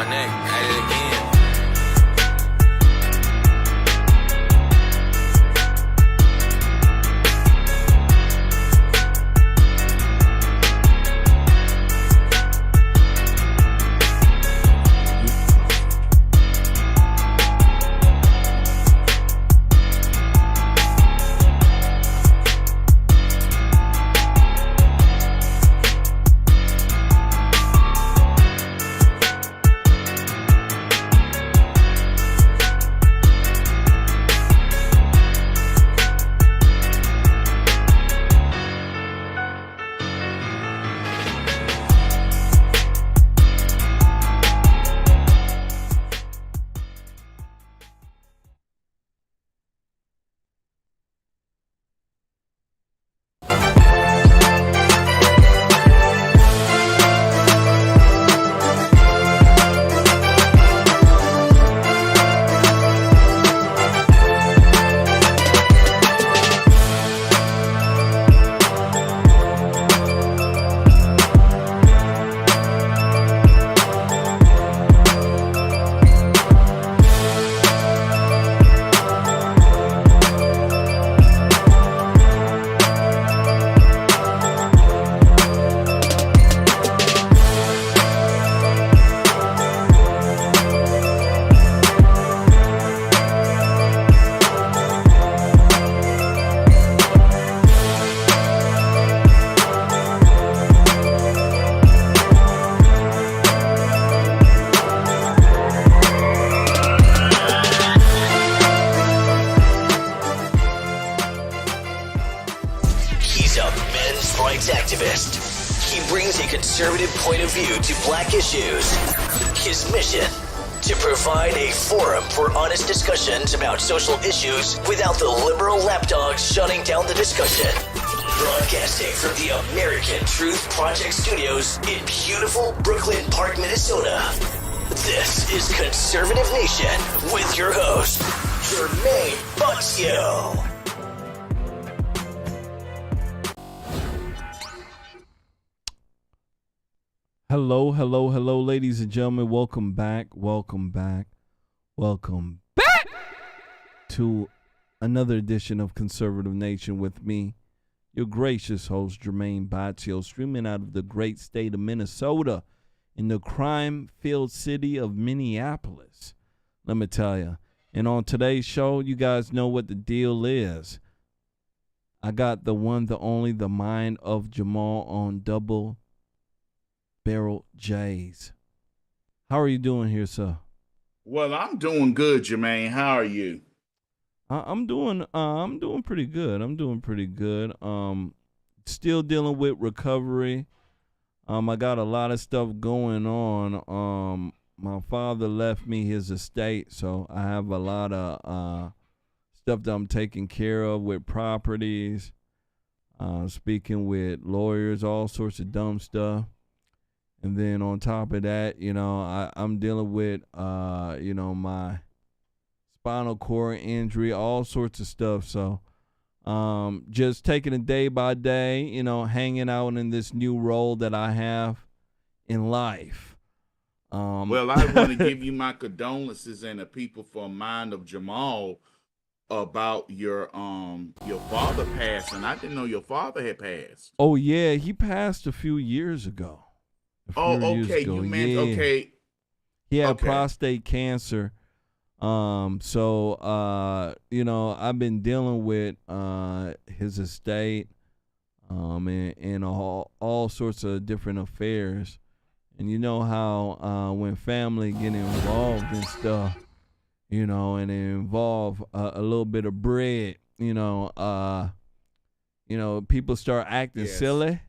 my neck, at it again. Conservative point of view to black issues. His mission, to provide a forum for honest discussions about social issues without the liberal lapdogs shutting down the discussion. Broadcasting from the American Truth Project studios in beautiful Brooklyn Park, Minnesota. This is Conservative Nation with your host, Jermain Botsio. Hello, hello, hello, ladies and gentlemen. Welcome back to another edition of Conservative Nation with me, your gracious host, Jermain Botsio, streaming out of the great state of Minnesota in the crime-filled city of Minneapolis. Let me tell you, and on today's show, you guys know what the deal is. I got the one, the only, the mind of Jamal on Double Barrel J's. How are you doing here, sir? Well, I'm doing good, Jermain. How are you? I'm doing pretty good. Still dealing with recovery. I got a lot of stuff going on. My father left me his estate, so I have a lot of stuff that I'm taking care of with properties, speaking with lawyers, all sorts of dumb stuff. And then on top of that, I'm dealing with, my spinal cord injury, all sorts of stuff. So just taking it day by day, hanging out in this new role that I have in life. Well, I want to give you my condolences and the people for Mind of Jamal about your father passing. I didn't know your father had passed. Oh, yeah. He passed a few years ago. Okay. You meant, yeah. Okay. He had prostate cancer. So I've been dealing with his estate, and all sorts of different affairs. And you know how when family get involved in stuff, and it involve a little bit of bread, people start acting silly.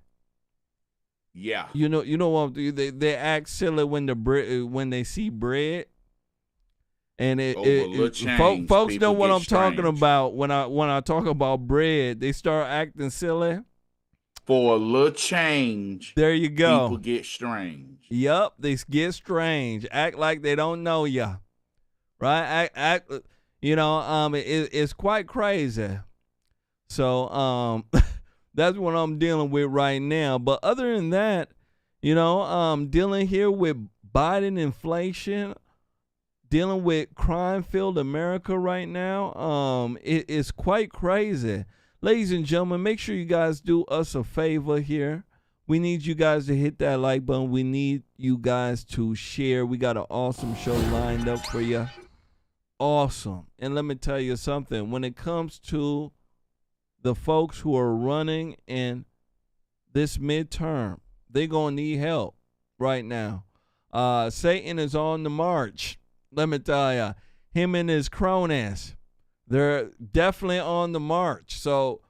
Yeah. You know what they act silly when when they see bread. And folks know what I'm talking about when I talk about bread. They start acting silly. For a little change, there you go. People get strange. Yup, they get strange. Act like they don't know ya, right? Act. It's quite crazy. So that's what I'm dealing with right now. But other than that, dealing here with Biden inflation, dealing with crime-filled America right now, it is quite crazy. Ladies and gentlemen, make sure you guys do us a favor here. We need you guys to hit that like button. We need you guys to share. We got an awesome show lined up for you. Awesome. And let me tell you something. When it comes to the folks who are running in this midterm, they're going to need help right now. Satan is on the march. Let me tell you, him and his cronies, they're definitely on the march. So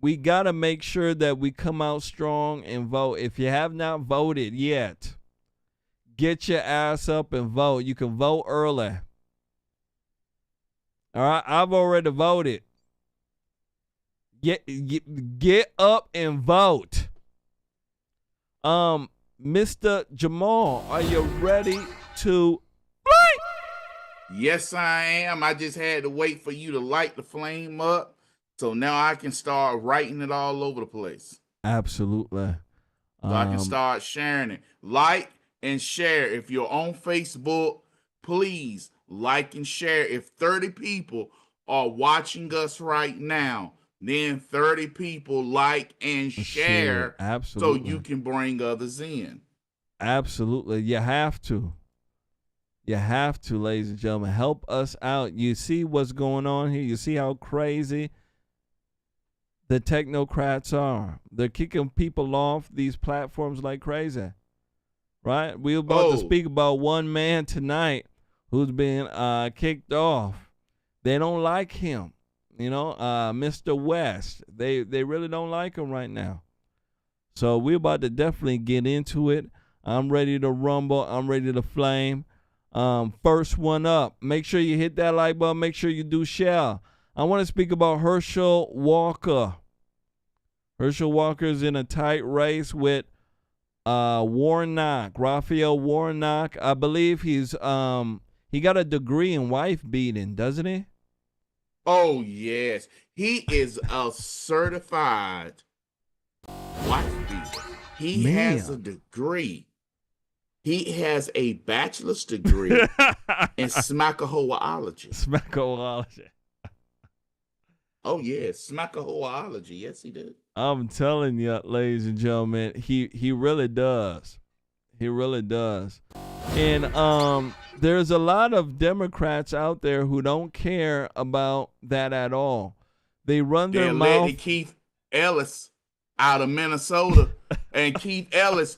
we got to make sure that we come out strong and vote. If you have not voted yet, get your ass up and vote. You can vote early. All right, I've already voted. Get up and vote. Mr. Jamal, are you ready to play? Yes, I am. I just had to wait for you to light the flame up. So now I can start writing it all over the place. Absolutely. So I can start sharing it. Like and share. If you're on Facebook, please like and share. If 30 people are watching us right now, then 30 people like and share. Absolutely. So you can bring others in. Absolutely. You have to. You have to, ladies and gentlemen. Help us out. You see what's going on here? You see how crazy the technocrats are. They're kicking people off these platforms like crazy. Right? We're about to speak about one man tonight who's been kicked off. They don't like him. You know, Mr. West. They really don't like him right now. So we're about to definitely get into it. I'm ready to rumble. I'm ready to flame. First one up. Make sure you hit that like button. Make sure you do share. I want to speak about Herschel Walker. Herschel Walker's in a tight race with Warnock, Raphael Warnock. I believe he got a degree in wife beating, doesn't he? Oh, yes. He is a certified wife beater. He has a degree. He has a bachelor's degree in smackahoology. Smackahoology. Oh, yes. Smackahoology. Yes, he did. I'm telling you, ladies and gentlemen, he really does. He really does. And there's a lot of Democrats out there who don't care about that at all. They run their mouth. They're letting Keith Ellis out of Minnesota, and Keith Ellis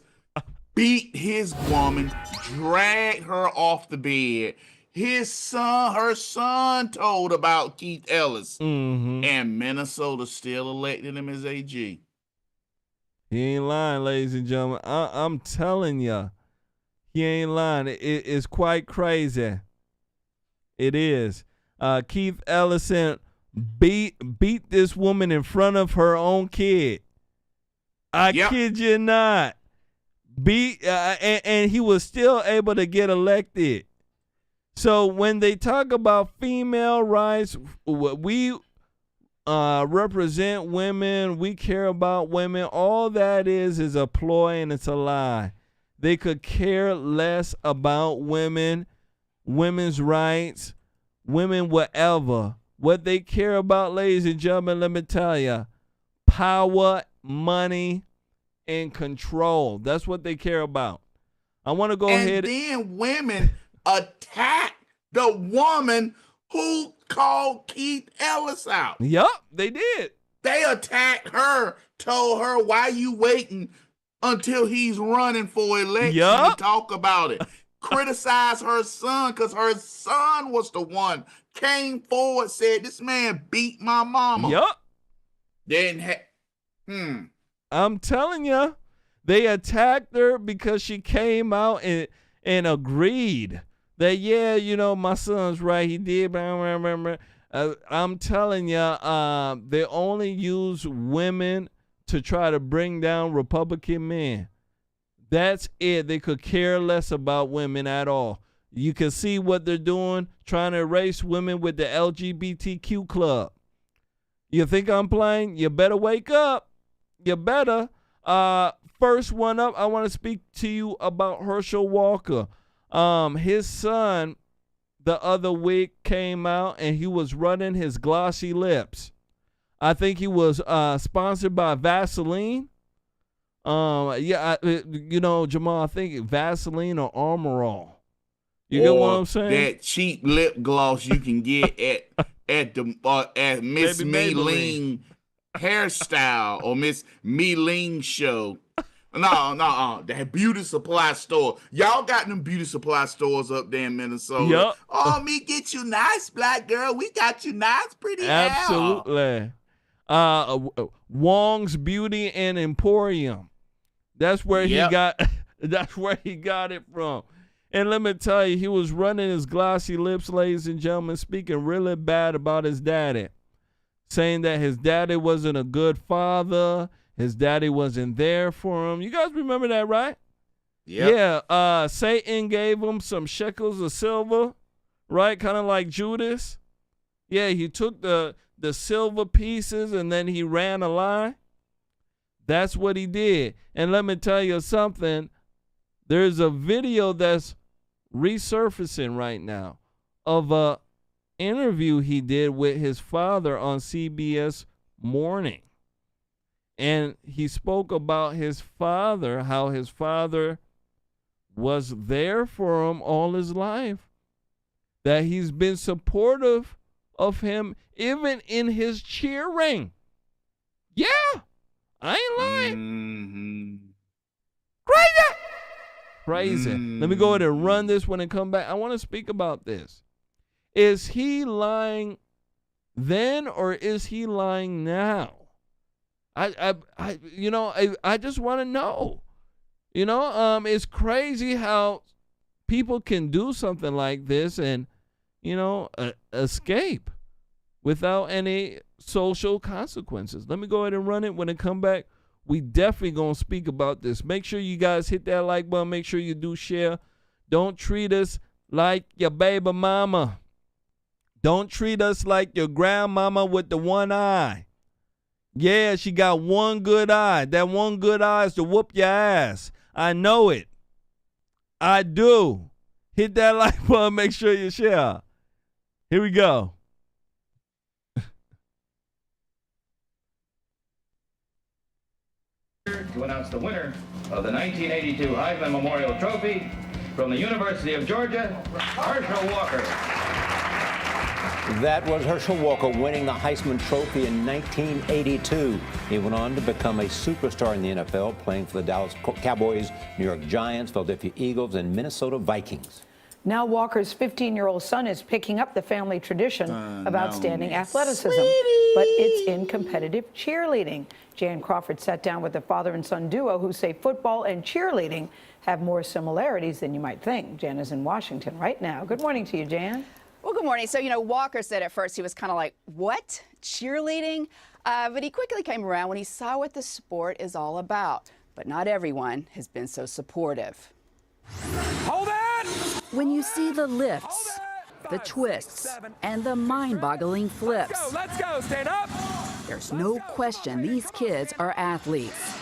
beat his woman, dragged her off the bed. Her son told about Keith Ellis, and Minnesota still elected him as AG. He ain't lying, ladies and gentlemen. I'm telling you, he ain't lying. It's quite crazy. It is. Keith Ellison beat this woman in front of her own kid. I kid you not. And he was still able to get elected. So when they talk about female rights, we represent women, we care about women. All that is a ploy and it's a lie. They could care less about women, women's rights, women, whatever. What they care about, ladies and gentlemen, let me tell you, power, money, and control. That's what they care about. I want to go ahead. And then women attack the woman who called Keith Ellis out. Yup, they did. They attacked her, told her, why you waiting until he's running for election to talk about it? Criticize her son because her son was the one came forward, said, this man beat my mama. Yup. I'm telling you, they attacked her because she came out and agreed that, yeah, you know, my son's right. He did. I'm telling you, they only use women to try to bring down Republican men. That's it. They could care less about women at all. You can see what they're doing, trying to erase women with the LGBTQ club. You think I'm playing? You better wake up. You better. First one up, I want to speak to you about Herschel Walker. His son the other week came out and he was running his glossy lips. I think he was sponsored by Vaseline. Jamal, I think Vaseline or Armor All. You get what I'm saying? That cheap lip gloss you can get at Miss Meeling hairstyle or Miss Meeling show. No. That beauty supply store. Y'all got them beauty supply stores up there in Minnesota. Yep. Oh, me get you nice, black girl. We got you nice, pretty hair. Absolutely. Wong's Beauty and Emporium. That's where he got. That's where he got it from. And let me tell you, he was running his glossy lips, ladies and gentlemen, speaking really bad about his daddy, saying that his daddy wasn't a good father. His daddy wasn't there for him. You guys remember that, right? Yep. Yeah. Satan gave him some shekels of silver, right? Kind of like Judas. Yeah, he took the silver pieces and then he ran a lie. That's what he did. And let me tell you something. There's a video that's resurfacing right now of a interview he did with his father on CBS Morning. And he spoke about his father, how his father was there for him all his life, that he's been supportive of him even in his cheering. Yeah, I ain't lying. Mm-hmm. Crazy. Let me go ahead and run this one and come back. I want to speak about this. Is he lying then or is he lying now? I just want to know. It's crazy how people can do something like this and, escape without any social consequences. Let me go ahead and run it. When I come back, we definitely going to speak about this. Make sure you guys hit that like button. Make sure you do share. Don't treat us like your baby mama. Don't treat us like your grandmama with the one eye. Yeah, she got one good eye. That one good eye is to whoop your ass. I know it. I do. Hit that like button. Make sure you share. Here we go. To announce the winner of the 1982 Heisman Memorial Trophy from the University of Georgia, Herschel Walker. That was Herschel Walker winning the Heisman Trophy in 1982. He went on to become a superstar in the NFL, playing for the Dallas Cowboys, New York Giants, Philadelphia Eagles, and Minnesota Vikings. Now Walker's 15-year-old son is picking up the family tradition of outstanding athleticism, but it's in competitive cheerleading. Jan Crawford sat down with the father and son duo who say football and cheerleading have more similarities than you might think. Jan is in Washington right now. Good morning to you, Jan. Well, good morning. So, Walker said at first he was kind of like, what? Cheerleading? But he quickly came around when he saw what the sport is all about. But not everyone has been so supportive. Hold it! When you see the lifts, the twists, and the mind-boggling flips. Let's go, stand up! There's no question these kids are athletes.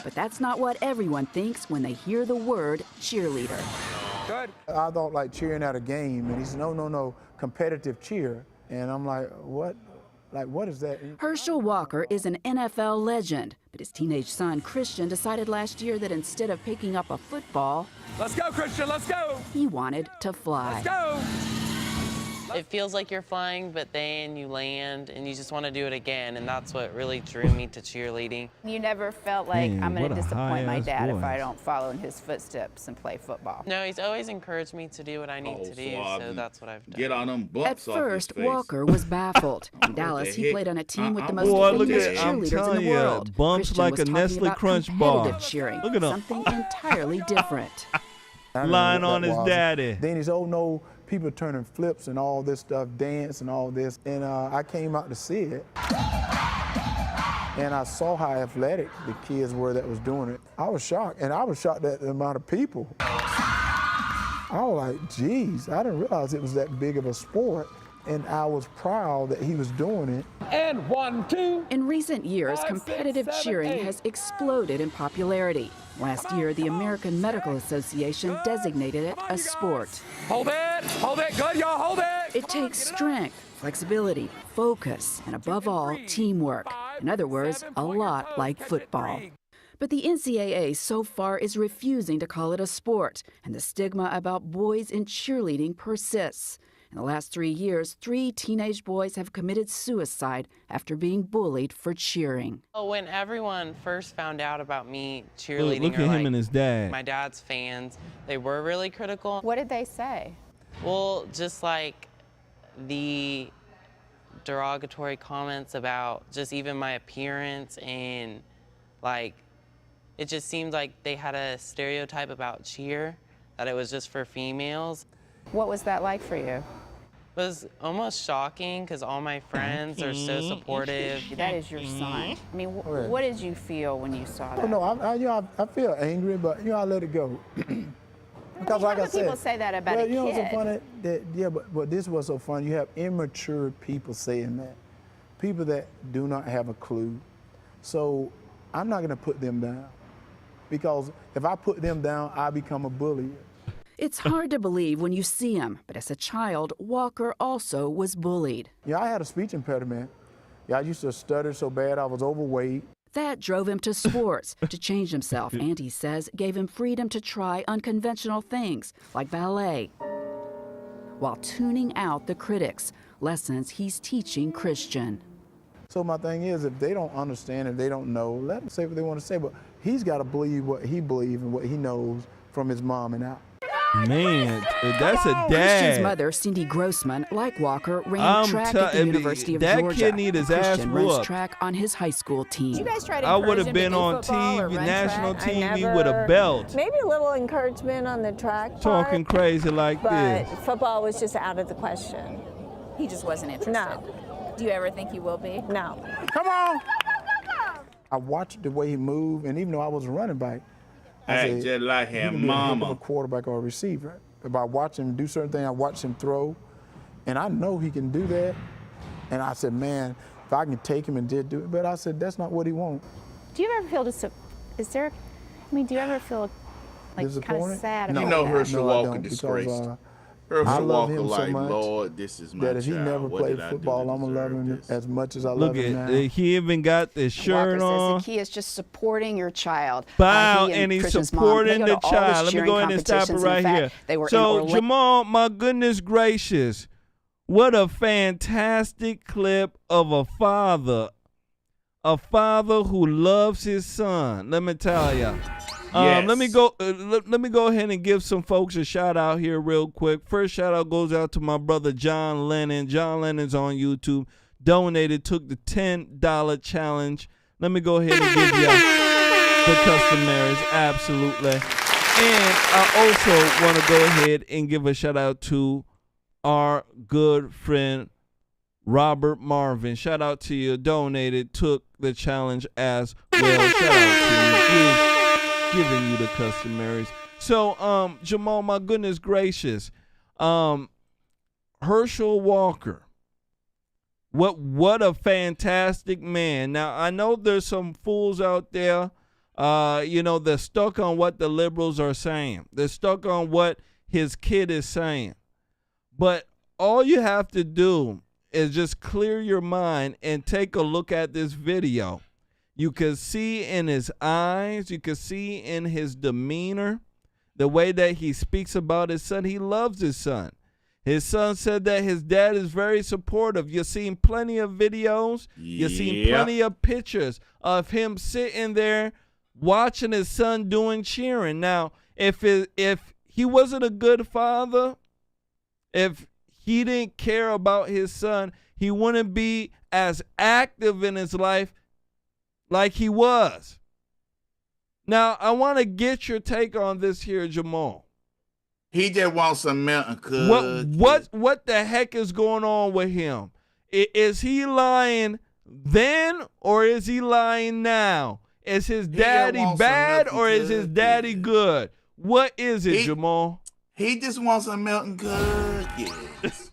But that's not what everyone thinks when they hear the word cheerleader. Good. I don't like cheering at a game, and he said, no, competitive cheer. And I'm like, what? Like, what is that? Herschel Walker is an NFL legend, but his teenage son, Christian, decided last year that instead of picking up a football, let's go, Christian, let's go! He wanted to fly. Let's go! It feels like you're flying, but then you land and you just want to do it again, and that's what really drew me to cheerleading. You never felt like I'm going to disappoint my dad voice. if I don't follow in his footsteps and play football. No, he's always encouraged me to do what I need to do, so that's what I've done. Get on them bumps. At first, Walker was baffled. In Dallas, he played on a team with the most look famous at, I'm cheerleaders in telling the you, world. bumps Christian like was a talking Nestle about Crunch bar. competitive cheering, Look at him. something entirely different. Lying on his daddy. Then he's, no, people turning flips and all this stuff, dance and all this. And I came out to see it. And I saw how athletic the kids were that was doing it. I was shocked, and I was shocked at the amount of people. I was like, geez, I didn't realize it was that big of a sport. And I was proud that he was doing it. And 1, 2. In recent years, 5, 6, competitive 7, cheering 8. has exploded in popularity. Last year, the American Medical Association designated it a sport. Hold it. Hold it. Good, y'all. Hold it. It takes strength, flexibility, focus, and above all, teamwork. In other words, a lot like football. But the NCAA so far is refusing to call it a sport, and the stigma about boys in cheerleading persists. In the last 3 years, 3 teenage boys have committed suicide after being bullied for cheering. When everyone first found out about me cheerleading, Look at him and his dad. my dad's fans, they were really critical. What did they say? Well, just like the derogatory comments about just even my appearance, and like it just seemed like they had a stereotype about cheer, that it was just for females. What was that like for you? It was almost shocking because all my friends are so supportive. That is your son. I mean, what did you feel when you saw that? Oh, no, I feel angry, but I let it go. Because like I said, people say that about a you know kid. what's so funny? But this was so funny. You have immature people saying that. People that do not have a clue. So I'm not gonna put them down. Because if I put them down, I become a bully. It's hard to believe when you see him, but as a child, Walker also was bullied. Yeah, I had a speech impediment. Yeah, I used to stutter so bad I was overweight. That drove him to sports. To change himself, Auntie says, gave him freedom to try unconventional things like ballet, while tuning out the critics, lessons he's teaching Christian. So my thing is, if they don't understand, if they don't know, let them say what they want to say, but he's got to believe what he believes and what he knows from his mom and I. Man, that's a Christian's dad. mother, Cindy Grossman, like Walker, ran track at the University of that Georgia. kid need his ass Christian runs whooped. track on his high school team. You guys try to I would encourage have him to been do on football or TV, run national track? I TV with a never- belt. Maybe a little encouragement on the track part, Talking crazy like but this. football was just out of the question. He just wasn't interested. No. Do you ever think he will be? No. Come on! I watched the way he moved, and even though I was a running back, I Act said, just like he him, can be a heck of mama. a quarterback or a receiver. If I watch him do certain things, I watch him throw, and I know he can do that. And I said, man, if I can take him and did do it, but I said, that's not what he wants. Do you ever feel do you ever feel like kind of Disappointed? sad No. about You know that? Herschel No, I Walker don't, because, disgraced. I Herschel love Walker him so like, much Lord, this is my that if he child. never What played did I do football, to I'm gonna love deserve him this? as much as I Look love him at now. he even got the shirt Walker on. says the key is just supporting your child. Wow, He and he's Christian's mom, supporting they go the to all his child. Let me cheering go ahead and stop it competitions. right In fact, here. They were in So, Orlando. Jamal, my goodness gracious, what a fantastic clip of a father who loves his son. Let me tell you. Yes. Let me go ahead and give some folks a shout out here real quick. First shout out goes out to my brother John Lennon. John Lennon's on YouTube. Donated, took the $10 challenge. Let me go ahead and give you the customaries, absolutely. And I also want to go ahead and give a shout out to our good friend Robert Marvin. Shout out to you. Donated, took the challenge as well. Shout out to you. Giving you the customaries. So, Jamal, my goodness gracious, Herschel Walker. What a fantastic man. Now, I know there's some fools out there, they're stuck on what the liberals are saying. They're stuck on what his kid is saying. But all you have to do is just clear your mind and take a look at this video. You can see in his eyes, you can see in his demeanor, the way that he speaks about his son. He loves his son. His son said that his dad is very supportive. You've seen plenty of videos. You've seen plenty of pictures of him sitting there watching his son doing cheering. Now, if he wasn't a good father, if he didn't care about his son, he wouldn't be as active in his life like he was. Now, I want to get your take on this here, Jamal. He just wants some milk and cookies. What the heck is going on with him? Is he lying then or is he lying now? Is his daddy bad or is his daddy good? What is it, Jamal? He just wants some milk and cookies.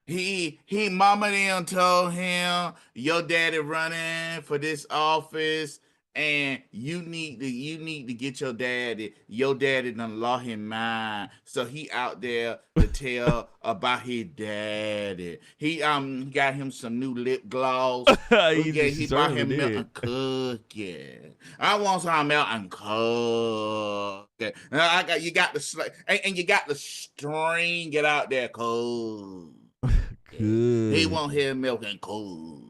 He mama them told him your daddy running for this office and you need to get your daddy. Your daddy done lost his mind. So he out there to tell about his daddy. He got him some new lip gloss. he bought him milk and cookies. I want some milk and cookies. You got the and you got the string it out there cold. Good. He won't have milk and cold.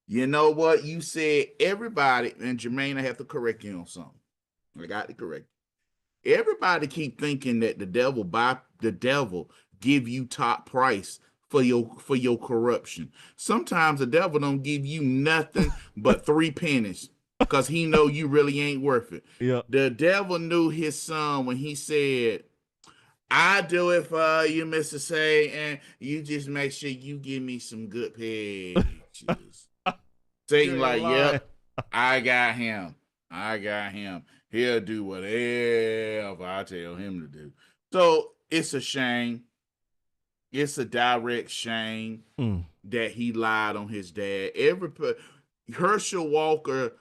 You know what? You said everybody, and Jermain, I have to correct you on something. I got to correct you. Everybody keep thinking that the devil give you top price for your corruption. Sometimes the devil don't give you nothing but 3 pennies because he know you really ain't worth it. Yeah. The devil knew his son when he said, I do it for you, Mr. Say, and you just make sure you give me some good pictures. Satan like, yep, I got him. He'll do whatever I tell him to do. So it's a shame. It's a direct shame that he lied on his dad. Herschel Walker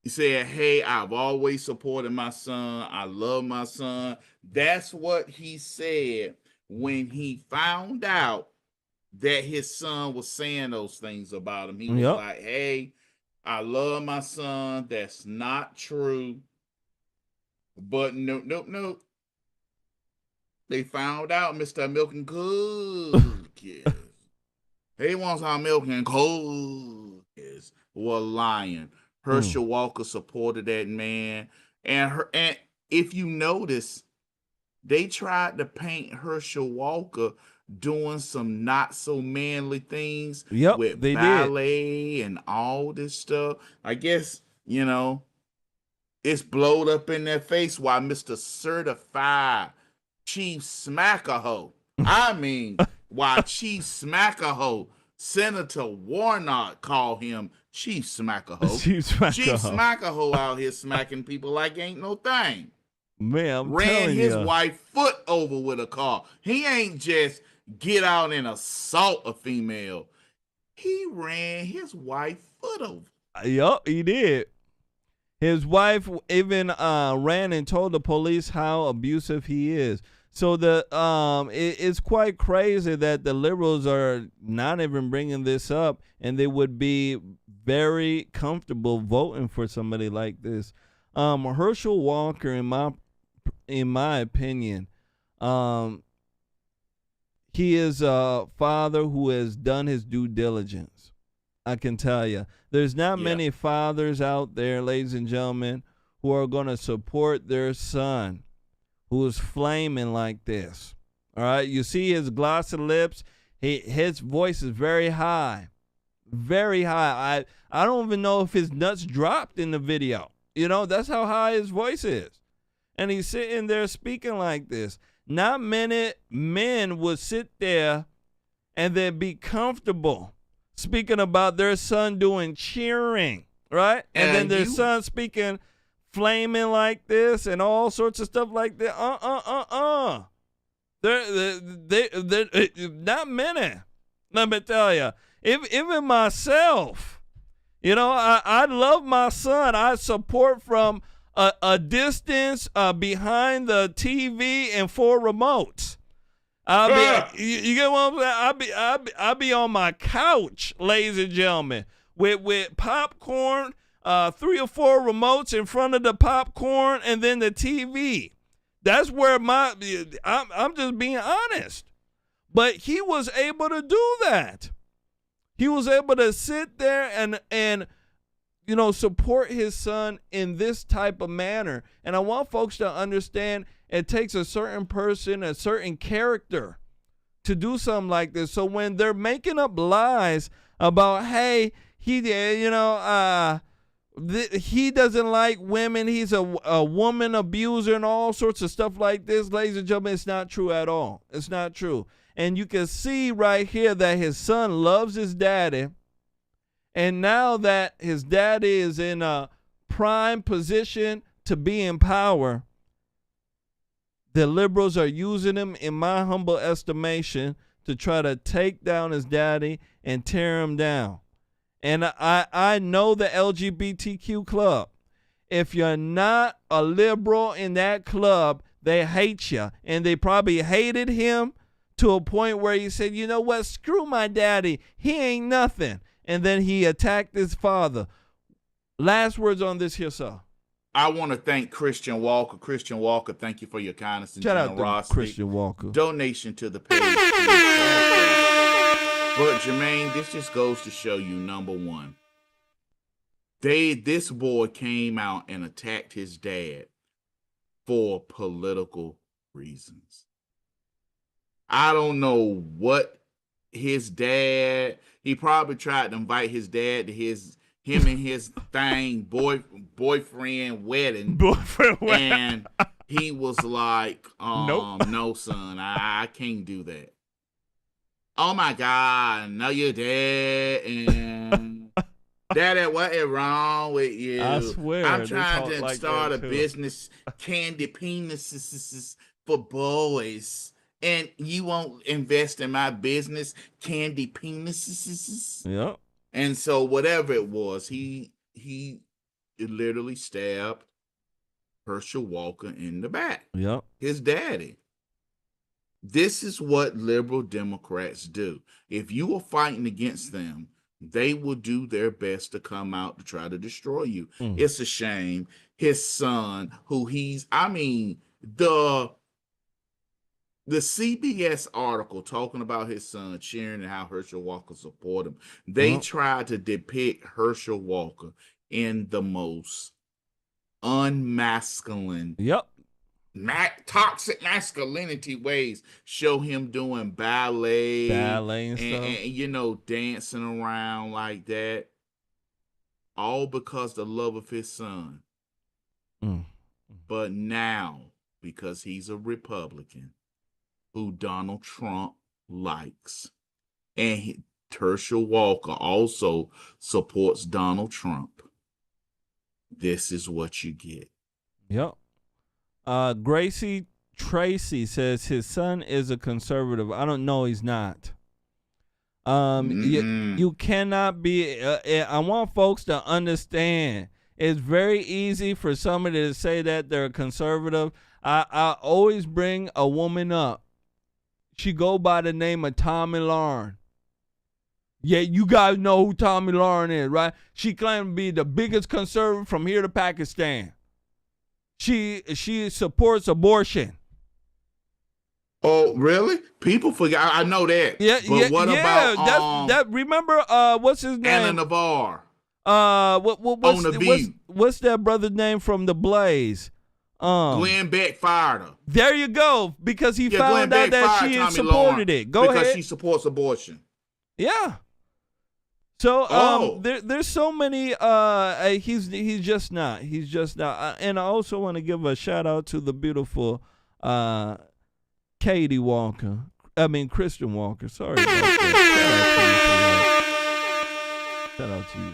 said, hey, I've always supported my son. I love my son. That's what he said when he found out that his son was saying those things about him. He was like, hey, I love my son. That's not true. But no. They found out Mr. Milk and Cookies. He wants our milk and cookies. Were lying. Herschel Walker supported that man. And if you notice, they tried to paint Herschel Walker doing some not so manly things with ballet and all this stuff. I guess, it's blowed up in their face while Mr. Certified Chief Smackahoe. I mean, while Chief Smackahoe, Senator Warnock called him Chief Smackahoe. Chief Smackahoe out here smacking people like ain't no thing. Man, I'm ran telling his ya. wife foot over with a car. He ain't just get out and assault a female. He ran his wife foot over. Yup, he did. His wife even ran and told the police how abusive he is. So it's quite crazy that the liberals are not even bringing this up, and they would be very comfortable voting for somebody like this. Herschel Walker, in my opinion, he is a father who has done his due diligence. I can tell you. There's not many fathers out there, ladies and gentlemen, who are going to support their son who is flaming like this. All right? You see his glossy lips. His voice is very high. Very high. I don't even know if his nuts dropped in the video. That's how high his voice is. And he's sitting there speaking like this. Not many men would sit there and then be comfortable speaking about their son doing cheering, right? And then their son speaking flaming like this and all sorts of stuff like that. They're not many. Let me tell you. Even myself, I love my son. I support from a distance behind the TV and 4 remotes. You get what I'm saying? I'll be on my couch, ladies and gentlemen, with popcorn, 3 or 4 remotes in front of the popcorn, and then the TV. That's where I'm just being honest. But he was able to do that. He was able to sit there and support his son in this type of manner. And I want folks to understand it takes a certain person, a certain character to do something like this. So when they're making up lies about, hey, he doesn't like women, he's a woman abuser and all sorts of stuff like this, ladies and gentlemen, it's not true at all. It's not true. And you can see right here that his son loves his daddy. And now that his daddy is in a prime position to be in power, the liberals are using him, in my humble estimation, to try to take down his daddy and tear him down. And I know the LGBTQ club. If you're not a liberal in that club, they hate you. And they probably hated him to a point where he said, you know what, screw my daddy. He ain't nothing. And then he attacked his father. Last words on this here, sir. I want to thank Christian Walker. Christian Walker, thank you for your kindness and generosity. Shout out to Christian Walker. Donation to the page. But Jermaine, this just goes to show you, number one, this boy came out and attacked his dad for political reasons. I don't know what his dad, he probably tried to invite his dad to him and his boyfriend wedding. And he was like, nope. No, son, I can't do that. Oh my God, I know you're dead, and Daddy, what is wrong with you? I swear. I'm trying to start a business, candy penises for boys, and you won't invest in my business, candy penises? Yep. And so whatever it was, he literally stabbed Herschel Walker in the back. Yep. His daddy. This is what liberal Democrats do. If you are fighting against them, they will do their best to come out to try to destroy you. It's a shame. His son, the CBS article talking about his son cheering and how Herschel Walker support him. They tried to depict Herschel Walker in the most unmasculine, toxic masculinity ways. Show him doing ballet and stuff, and dancing around like that, all because the love of his son. But now, because he's a Republican who Donald Trump likes, and Herschel Walker also supports Donald Trump, this is what you get. Yep. Gracie Tracy says his son is a conservative. I don't know, he's not. You cannot be. I want folks to understand. It's very easy for somebody to say that they're a conservative. I always bring a woman up. She go by the name of Tommy Lauren. Yeah, you guys know who Tommy Lauren is, right? She claimed to be the biggest conservative from here to Pakistan. She supports abortion. Oh, really? People forget. I know that. Yeah, but what about that? Remember, what's his name? Anna Navarre. What's that brother's name from the Blaze? Glenn Beck fired her. There you go, because he found out that she supported it. Go ahead. Because she supports abortion. Yeah. So there's so many. He's just not. And I also want to give a shout out to the beautiful Katie Walker. Christian Walker. Sorry about that. Shout out to you.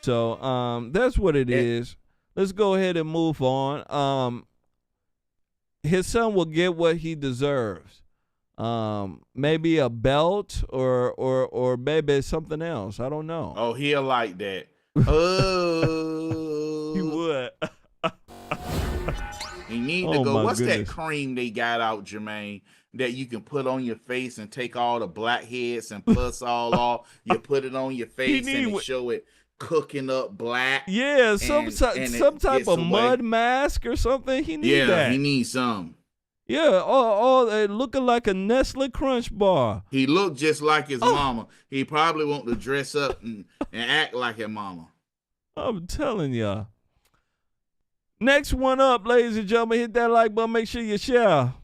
So that's what it is. Let's go ahead and move on. His son will get what he deserves. Maybe a belt or maybe something else. I don't know. Oh, he'll like that. Oh, he would. You need to go. What's that cream they got out, Jermaine, that you can put on your face and take all the blackheads and pus all off? You put it on your face and it show it cooking up black. Yeah, some type of mud mask or something. He needs that. Yeah, he needs some. Yeah, all looking like a Nestle Crunch bar. He looked just like his mama. He probably want to dress up and act like his mama. I'm telling y'all. Next one up, ladies and gentlemen, hit that like button. Make sure you share.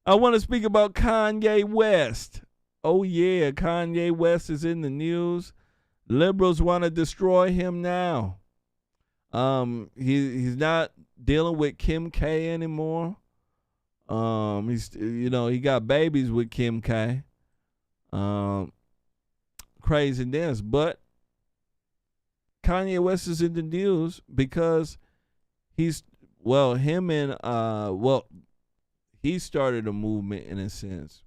I want to speak about Kanye West. Oh yeah, Kanye West is in the news. Liberals want to destroy him now. He's not dealing with Kim K anymore. He got babies with Kim K. Craziness, but Kanye West is in the news because he he started a movement in a sense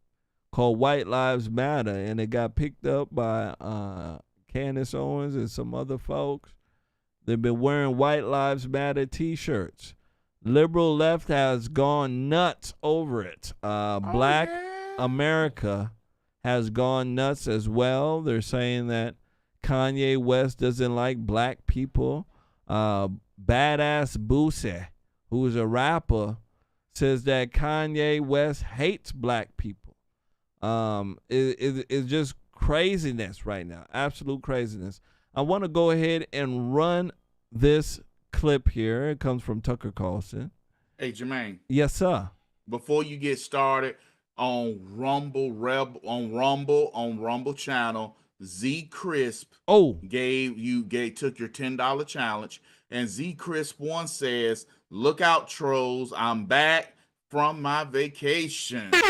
called White Lives Matter, and it got picked up by Candace, Owens, and some other folks. They've been wearing White Lives Matter T-shirts. Liberal left has gone nuts over it. Black America has gone nuts as well. They're saying that Kanye West doesn't like black people. Badass Botsio, who is a rapper, says that Kanye West hates black people. It's just craziness right now, absolute craziness. I want to go ahead and run this clip here. It comes from Tucker Carlson. Hey, Jermain. Yes, sir. Before you get started, on Rumble channel, Z Crisp took your $10 challenge, and Z Crisp 1 says, "Look out, trolls! I'm back from my vacation." Shout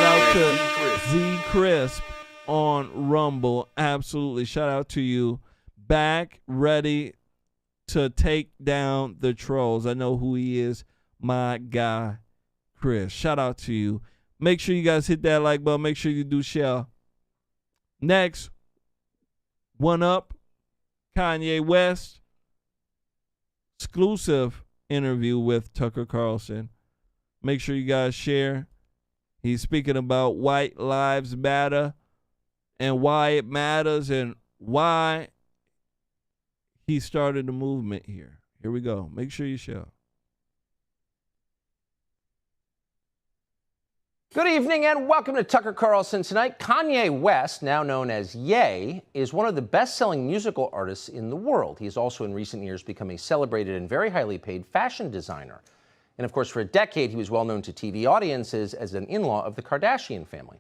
out to Z Crisp on Rumble. Absolutely. Shout out to you. Back, ready to take down the trolls. I know who he is. My guy, Chris. Shout out to you. Make sure you guys hit that like button. Make sure you do share. Next, One Up, Kanye West. Exclusive interview with Tucker Carlson. Make sure you guys share. He's speaking about White Lives Matter and why it matters and why he started a movement here. Here we go. Make sure you share. Good evening and welcome to Tucker Carlson Tonight. Kanye West, now known as Ye, is one of the best-selling musical artists in the world. He has also in recent years become a celebrated and very highly paid fashion designer. And of course, for a decade, he was well known to TV audiences as an in-law of the Kardashian family.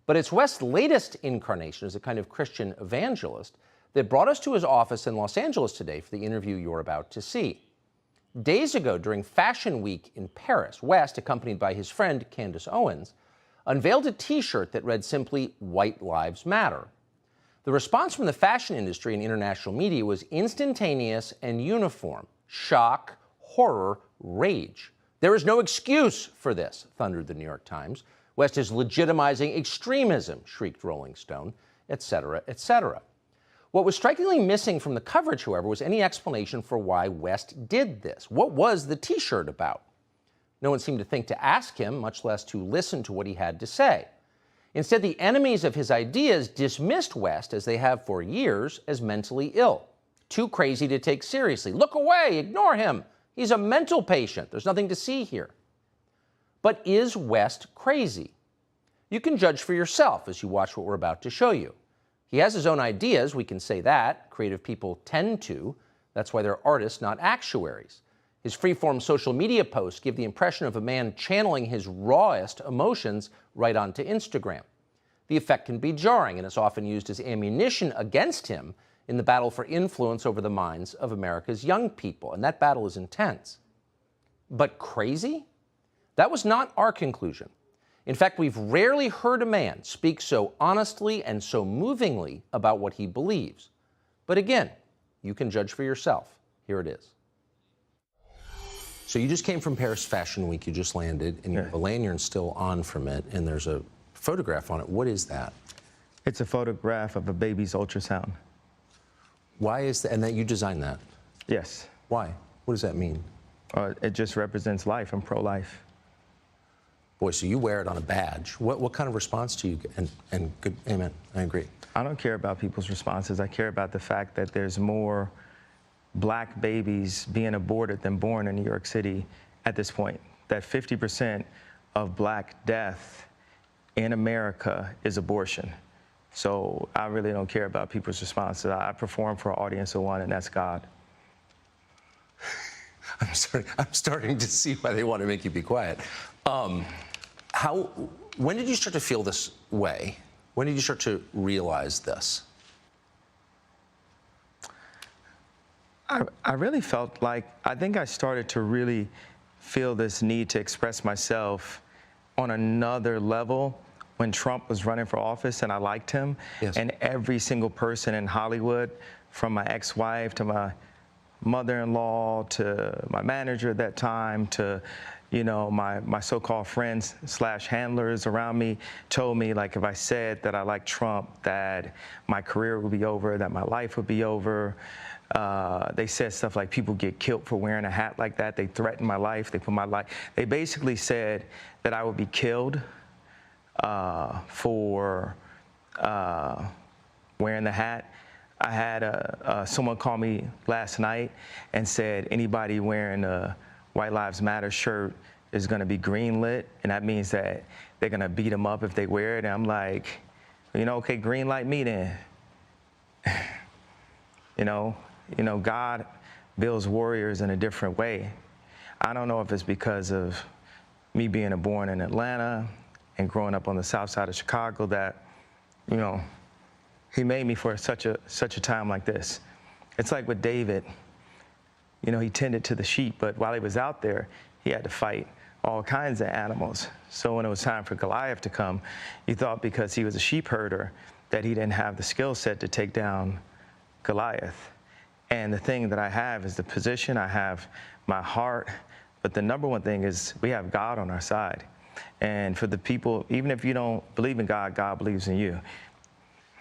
But it's West's latest incarnation as a kind of Christian evangelist that brought us to his office in Los Angeles today for the interview you're about to see. Days ago, during Fashion Week in Paris, West, accompanied by his friend Candace Owens, unveiled a T-shirt that read simply, "White Lives Matter." The response from the fashion industry and international media was instantaneous and uniform. Shock, horror, rage. "There is no excuse for this," thundered the New York Times. "West is legitimizing extremism," shrieked Rolling Stone, etc., etc. What was strikingly missing from the coverage, however, was any explanation for why West did this. What was the T-shirt about? No one seemed to think to ask him, much less to listen to what he had to say. Instead, the enemies of his ideas dismissed West, as they have for years, as mentally ill. Too crazy to take seriously. Look away, ignore him. He's a mental patient. There's nothing to see here. But is West crazy? You can judge for yourself as you watch what we're about to show you. He has his own ideas, we can say that. Creative people tend to. That's why they're artists, not actuaries. His free-form social media posts give the impression of a man channeling his rawest emotions right onto Instagram. The effect can be jarring, and is often used as ammunition against him in the battle for influence over the minds of America's young people, and that battle is intense. But crazy? That was not our conclusion. In fact, we've rarely heard a man speak so honestly and so movingly about what he believes. But again, you can judge for yourself. Here it is. So you just came from Paris Fashion Week. You just landed, and you have a lanyard still on from it, and there's a photograph on it. What is that? It's a photograph of a baby's ultrasound. Why is that? And that you designed that? Yes. Why? What does that mean? It just represents life. I'm pro-life. Boy, so you wear it on a badge. What kind of response do you get? And good, amen, I agree. I don't care about people's responses. I care about the fact that there's more black babies being aborted than born in New York City at this point. That 50% of black death in America is abortion. So I really don't care about people's responses. I perform for an audience of one, and that's God. I'm starting to see why they want to make you be quiet. When did you start to feel this way? When did you start to realize this? I really felt like, I think I started to really feel this need to express myself on another level when Trump was running for office, and I liked him. Yes. And every single person in Hollywood, from my ex-wife to my mother-in-law to my manager at that time to you know, my so-called friends / handlers around me told me, like, if I said that I like Trump, that my career would be over, that my life would be over. They said stuff like people get killed for wearing a hat like that. They threatened my life. They put my life. They basically said that I would be killed for wearing the hat. I had someone call me last night and said anybody wearing a White Lives Matter shirt is going to be greenlit, and that means that they're going to beat them up if they wear it. And I'm like, you know, okay, green light me then. You know, God builds warriors in a different way. I don't know if it's because of me being born in Atlanta and growing up on the south side of Chicago that, you know, he made me for such a time like this. It's like with David. You know, he tended to the sheep, but while he was out there, he had to fight all kinds of animals. So when it was time for Goliath to come, he thought because he was a sheep herder that he didn't have the skill set to take down Goliath. And the thing that I have is the position, I have my heart, but the number one thing is we have God on our side. And for the people, even if you don't believe in God, God believes in you.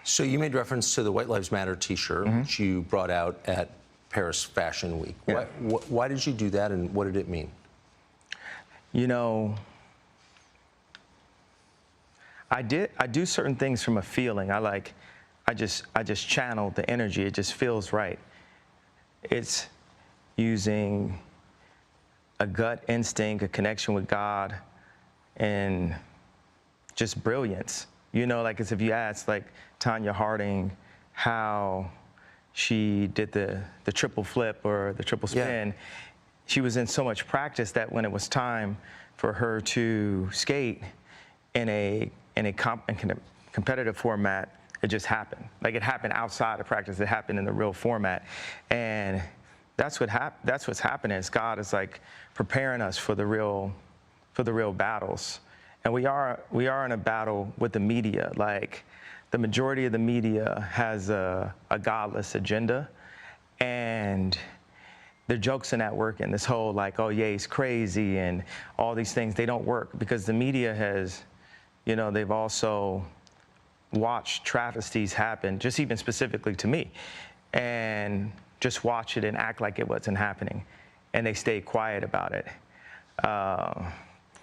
So you made reference to the White Lives Matter T-shirt, which you brought out at Paris Fashion Week. Yeah. Why did you do that, and what did it mean? You know, I do certain things from a feeling. I just channel the energy. It just feels right. It's using a gut instinct, a connection with God, and just brilliance. You know, like as if you asked like Tanya Harding how she did the triple flip or the triple spin. Yeah. She was in so much practice that when it was time for her to skate in a competitive format, it just happened. Like it happened outside of practice. It happened in the real format, and that's what's happening. Is God is like preparing us for the real battles, and we are in a battle with the media. Like the majority of the media has a godless agenda, and the jokes in that work, and this whole like, oh yeah, he's crazy, and all these things, they don't work because the media has, you know, they've also watched travesties happen, just even specifically to me, and just watch it and act like it wasn't happening, and they stay quiet about it.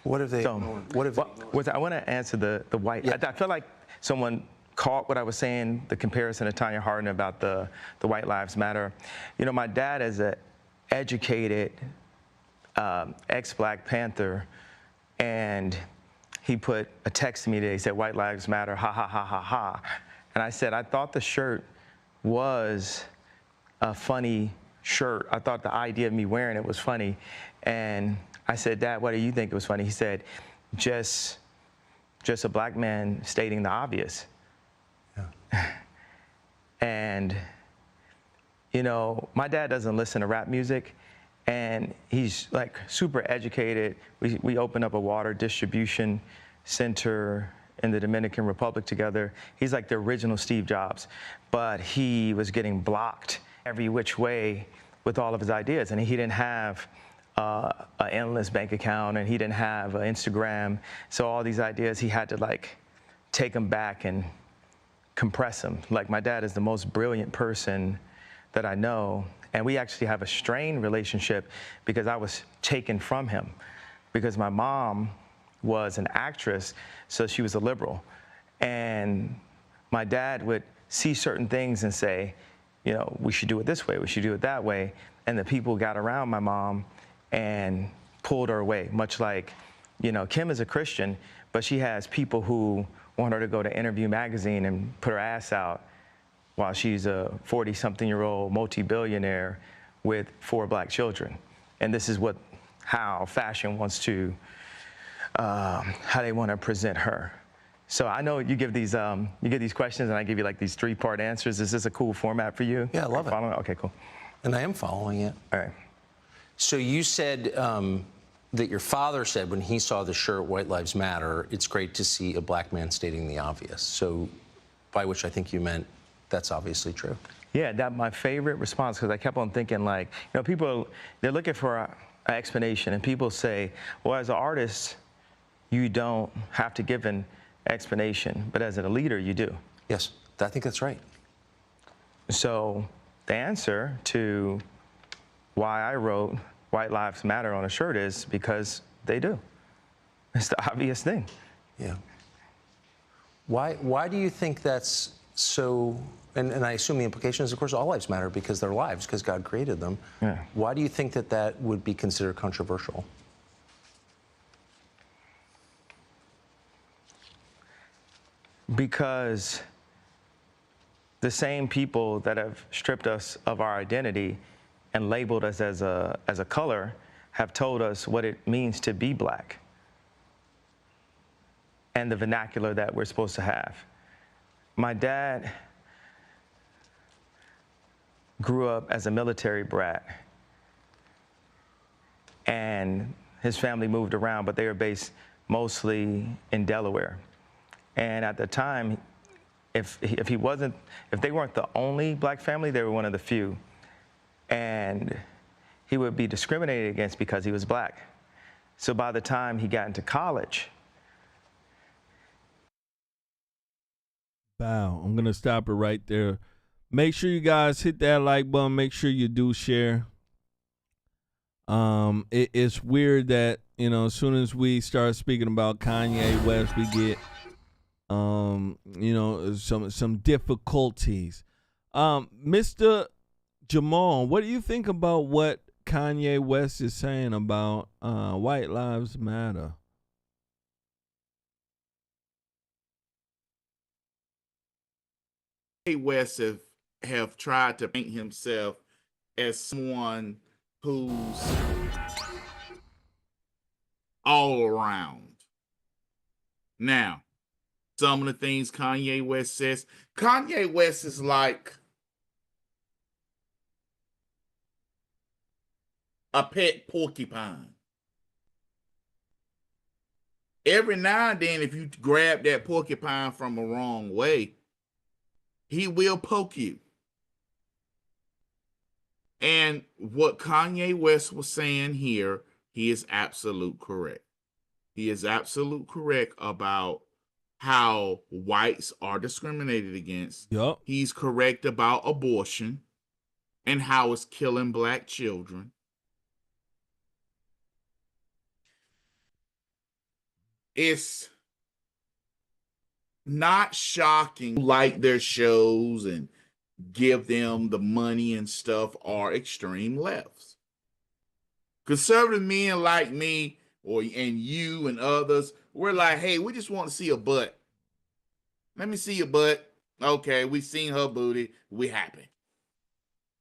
What have they? I want to answer the white. Yeah. I feel like someone caught what I was saying, the comparison to Tanya Harding about the White Lives Matter. You know, my dad is an educated ex-Black Panther, and he put a text to me today. He said, "White Lives Matter, ha ha ha ha ha," and I said, I thought the shirt was a funny shirt. I thought the idea of me wearing it was funny, and I said, Dad, why do you think it was funny? He said, just a Black man stating the obvious. Yeah. And, you know, my dad doesn't listen to rap music, and he's like super educated. We opened up a water distribution center in the Dominican Republic together. He's like the original Steve Jobs, but he was getting blocked every which way with all of his ideas, and he didn't have an endless bank account, and he didn't have an Instagram. So all these ideas, he had to like take them back and compress them. Like my dad is the most brilliant person that I know, and we actually have a strained relationship because I was taken from him, because my mom was an actress, so she was a liberal, and my dad would see certain things and say, you know, we should do it this way, we should do it that way, and the people got around my mom and pulled her away, much like, you know, Kim is a Christian, but she has people who want her to go to Interview magazine and put her ass out while she's a 40-something-year-old multi-billionaire with 4 Black children. And this is how fashion wants to, how they want to present her. So I know you give these questions, and I give you like these 3-part answers. Is this a cool format for you? Yeah, I love it. Okay, cool. And I am following it. All right. So you said that your father said when he saw the shirt White Lives Matter, it's great to see a Black man stating the obvious. So by which I think you meant that's obviously true. Yeah, that my favorite response, because I kept on thinking like, you know, people, they're looking for explanation. And people say, well, as an artist, you don't have to give an explanation, but as a leader, you do. Yes, I think that's right. So the answer to why I wrote White Lives Matter on a shirt is because they do. It's the obvious thing. Yeah. Why do you think that's so, and I assume the implication is, of course, all lives matter because they're lives, because God created them. Yeah. Why do you think that that would be considered controversial? Because the same people that have stripped us of our identity and labeled us as a color have told us what it means to be black and the vernacular that we're supposed to have. My dad grew up as a military brat, and his family moved around, but they were based mostly in Delaware. And at the time, if they weren't the only black family, they were one of the few. And he would be discriminated against because he was black. So by the time he got into college. Wow, I'm going to stop it right there. Make sure you guys hit that like button. Make sure you do share. It's weird that, as soon as we start speaking about Kanye West, we get some difficulties. Mr. Jamal, what do you think about what Kanye West is saying about White Lives Matter? Kanye West have tried to paint himself as someone who's all around. Now, some of the things Kanye West says, Kanye West is like a pet porcupine. Every now and then, if you grab that porcupine from the wrong way, he will poke you. And what Kanye West was saying here, he is absolute correct. He is absolute correct about how whites are discriminated against. Yep. He's correct about abortion and how it's killing black children. It's not shocking like their shows and give them the money and stuff are extreme lefts. Conservative men like me and you and others, we're like, hey, we just want to see a butt. Let me see your butt. Okay, we seen her booty. We happy.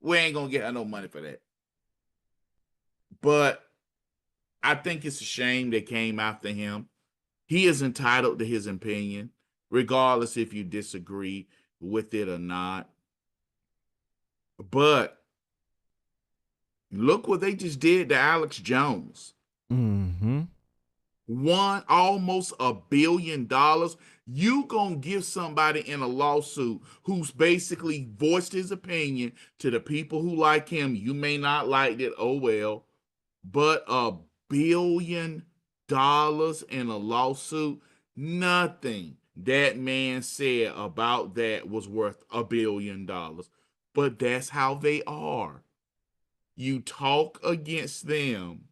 We ain't gonna get her no money for that. But I think it's a shame they came after him. He is entitled to his opinion, regardless if you disagree with it or not. But look what they just did to Alex Jones. Mm-hmm. Won almost $1 billion. You gonna give somebody in a lawsuit who's basically voiced his opinion to the people who like him. You may not like it, oh well, but $1 billion in a lawsuit, nothing that man said about that was worth $1 billion. But that's how they are. You talk against them.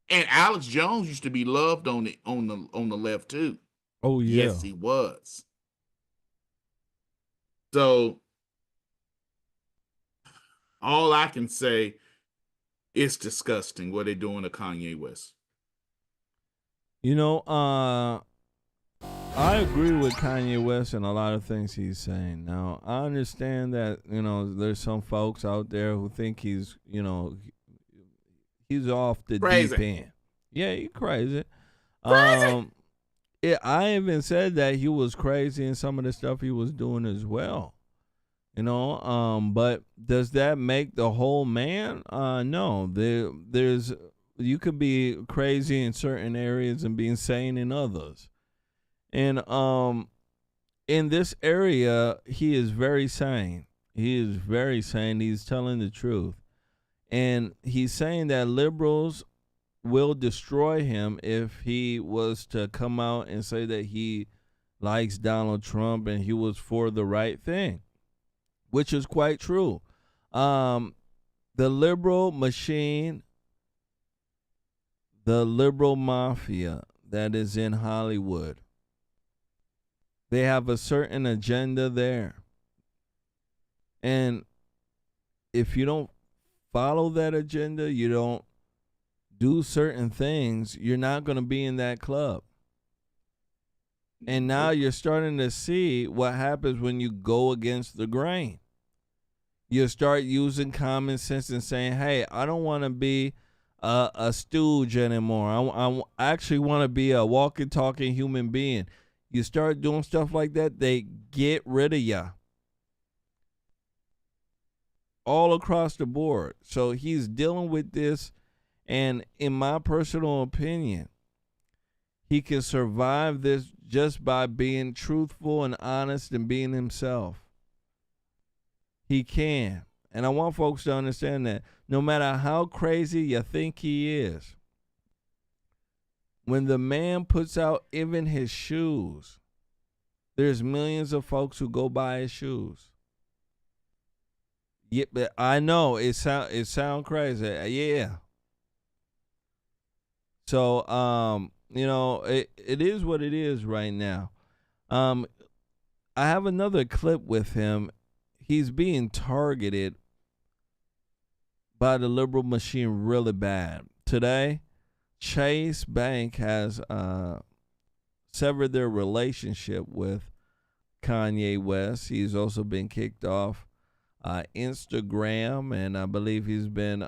And Alex Jones used to be loved on the left too. Oh yeah. Yes, he was. So all I can say, it's disgusting what they're doing to Kanye West. I agree with Kanye West and a lot of things he's saying. Now, I understand that, there's some folks out there who think he's off the Crazy. deep end. Yeah, he's crazy. Crazy. I even said that he was crazy in some of the stuff he was doing as well. But does that make the whole man? No. There's you could be crazy in certain areas and be insane in others. And in this area, he is very sane. He is very sane. He's telling the truth. And he's saying that liberals will destroy him if he was to come out and say that he likes Donald Trump and he was for the right thing, which is quite true. The liberal machine, the liberal mafia that is in Hollywood, they have a certain agenda there. And if you don't follow that agenda, you don't do certain things, you're not going to be in that club. And now you're starting to see what happens when you go against the grain. You start using common sense and saying, hey, I don't want to be a stooge anymore. I actually want to be a walking, talking human being. You start doing stuff like that, they get rid of you. All across the board. So he's dealing with this, and in my personal opinion, he can survive this just by being truthful and honest and being himself. He can. And I want folks to understand that no matter how crazy you think he is, when the man puts out even his shoes, there's millions of folks who go buy his shoes. Yeah, but I know it sound crazy. Yeah. So, it is what it is right now. I have another clip with him. He's being targeted by the liberal machine really bad. Today, Chase Bank has severed their relationship with Kanye West. He's also been kicked off Instagram, and I believe he's been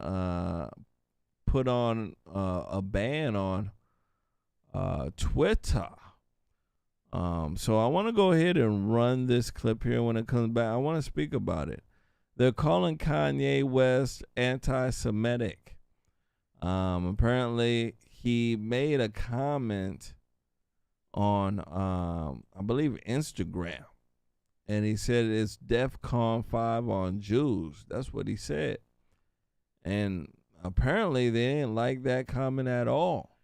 put on a ban on Twitter. So I want to go ahead and run this clip here. When it comes back, I want to speak about it. They're calling Kanye West anti-Semitic. Apparently, he made a comment on, I believe, Instagram. And he said it's DEFCON 5 on Jews. That's what he said. And apparently they didn't like that comment at all.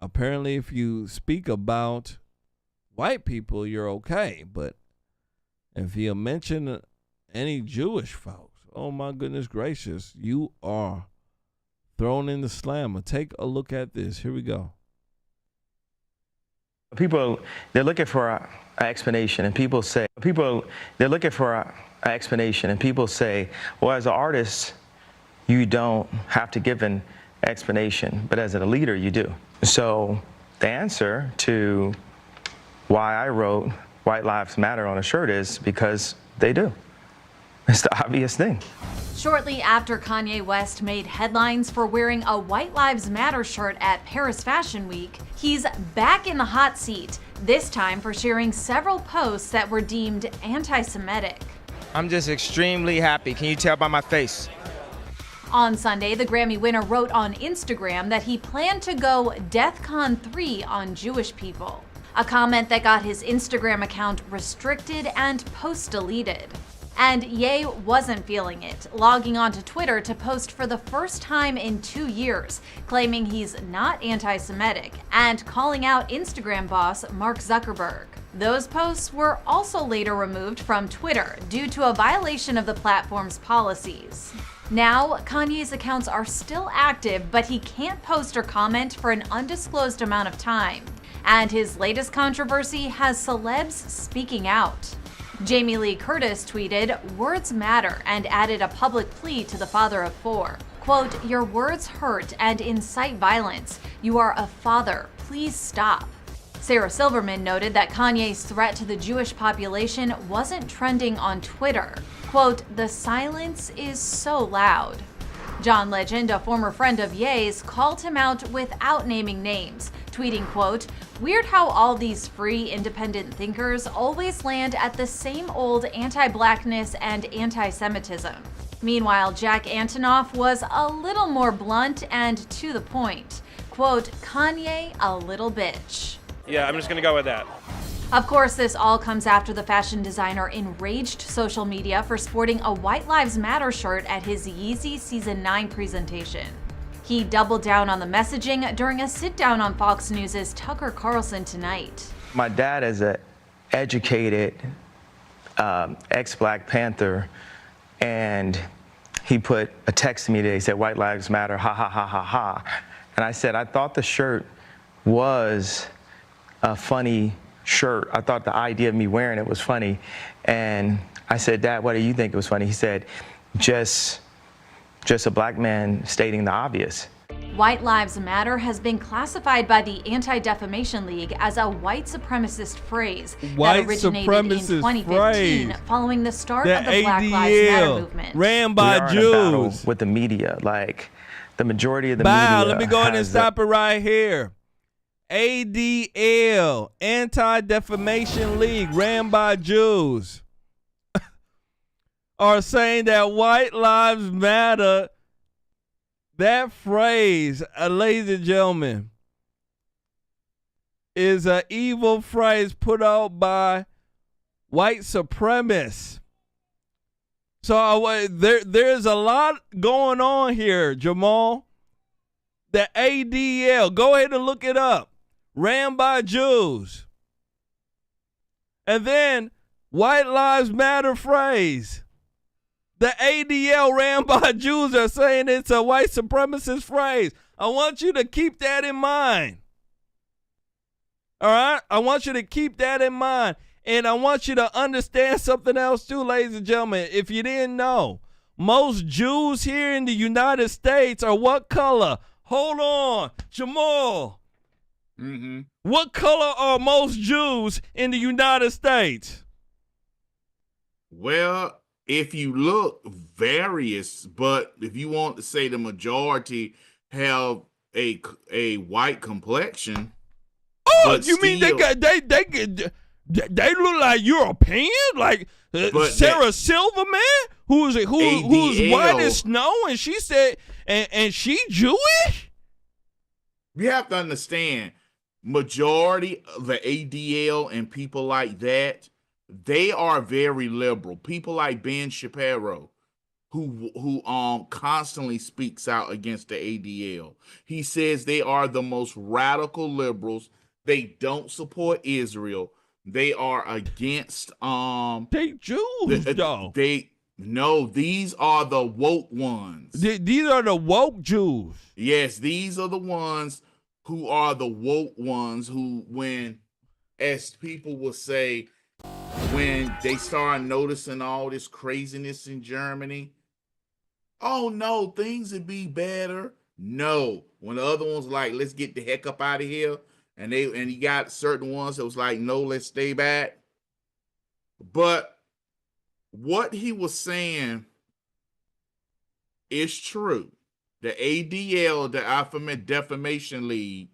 Apparently if you speak about white people, you're okay. But if you mention any Jewish folks, oh my goodness gracious, you are thrown in the slammer. Take a look at this. Here we go. People, they're looking for an explanation, and people say, they're looking for an explanation, and people say, well, as an artist, you don't have to give an explanation, but as a leader, you do. So the answer to why I wrote White Lives Matter on a shirt is because they do. It's the obvious thing. Shortly after Kanye West made headlines for wearing a White Lives Matter shirt at Paris Fashion Week, he's back in the hot seat, this time for sharing several posts that were deemed anti-Semitic. I'm just extremely happy. Can you tell by my face? On Sunday, the Grammy winner wrote on Instagram that he planned to go DEFCON 3 on Jewish people, a comment that got his Instagram account restricted and post deleted. And Ye wasn't feeling it, logging onto Twitter to post for the first time in 2 years, claiming he's not anti-Semitic and calling out Instagram boss Mark Zuckerberg. Those posts were also later removed from Twitter due to a violation of the platform's policies. Now, Kanye's accounts are still active, but he can't post or comment for an undisclosed amount of time. And his latest controversy has celebs speaking out. Jamie Lee Curtis tweeted, "Words matter," and added a public plea to the father of four. Quote, "Your words hurt and incite violence. You are a father. Please stop." Sarah Silverman noted that Kanye's threat to the Jewish population wasn't trending on Twitter. Quote, "The silence is so loud." John Legend, a former friend of Ye's, called him out without naming names, tweeting, quote, "Weird how all these free, independent thinkers always land at the same old anti-blackness and anti-Semitism." Meanwhile, Jack Antonoff was a little more blunt and to the point. Quote, "Kanye, a little bitch." Yeah, I'm just gonna go with that. Of course, this all comes after the fashion designer enraged social media for sporting a White Lives Matter shirt at his Yeezy Season 9 presentation. He doubled down on the messaging during a sit-down on Fox News' Tucker Carlson Tonight. My dad is an educated ex-Black Panther, and he put a text to me today. He said, "White Lives Matter, ha, ha, ha, ha, ha." And I said, I thought the shirt was a funny shirt. I thought the idea of me wearing it was funny. And I said, "Dad, what do you think it was funny?" He said, just a Black man stating the obvious. White Lives Matter has been classified by the Anti-Defamation League as a white supremacist phrase that originated in 2015 following the start of the Black Lives Matter movement. Ran by Jews. With the media, like the majority of the media. media. Let me go ahead and stop it right here. ADL, Anti-Defamation League, ran by Jews, are saying that White Lives Matter, that phrase, ladies and gentlemen, is an evil phrase put out by white supremacists. So there's a lot going on here, Jamal. The ADL, go ahead and look it up, ran by Jews. And then White Lives Matter phrase. The ADL ran by Jews are saying it's a white supremacist phrase. I want you to keep that in mind. All right? I want you to keep that in mind. And I want you to understand something else too, ladies and gentlemen. If you didn't know, most Jews here in the United States are what color? Hold on, Jamal. Mm-hmm. What color are most Jews in the United States? Well, if you look, various, but if you want to say the majority have a white complexion. Oh, you mean they look like European, like Sarah Silverman, who's white as snow, and she said, and she Jewish. You have to understand, majority of the ADL and people like that, they are very liberal. People like Ben Shapiro, who constantly speaks out against the ADL. He says they are the most radical liberals. They don't support Israel. They are against they Jews though. No, these are the woke ones. These are the woke Jews. Yes, these are the ones who are the woke ones who, when, as people will say, when they start noticing all this craziness in Germany, oh no, things would be better. No, when the other ones like, let's get the heck up out of here, and you got certain ones that was like, no, let's stay back. But what he was saying is true. The ADL, the Anti-Defamation League,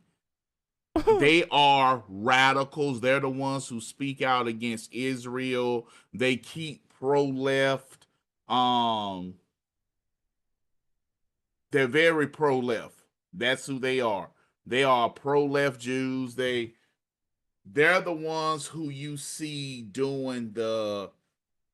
they are radicals. They're the ones who speak out against Israel. They keep pro-left. They're very pro-left. That's who they are. They are pro-left Jews. They're the ones who you see doing the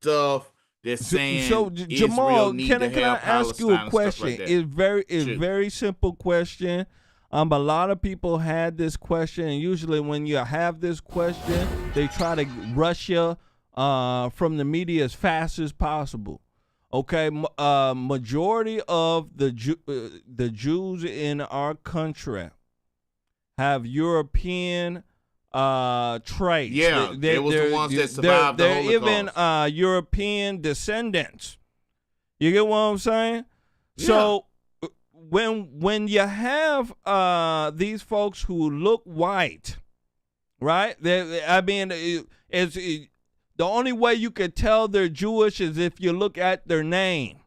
stuff that's saying so Jamal, can I ask you a question? Like It's very simple question. A lot of people had this question, and usually when you have this question, they try to rush you from the media as fast as possible. Okay, majority of the Jews in our country have European traits. Yeah, they was the ones that survived the Holocaust. They're even European descendants. You get what I'm saying? Yeah. So when you have these folks who look white, right? It's the only way you could tell they're Jewish is if you look at their name.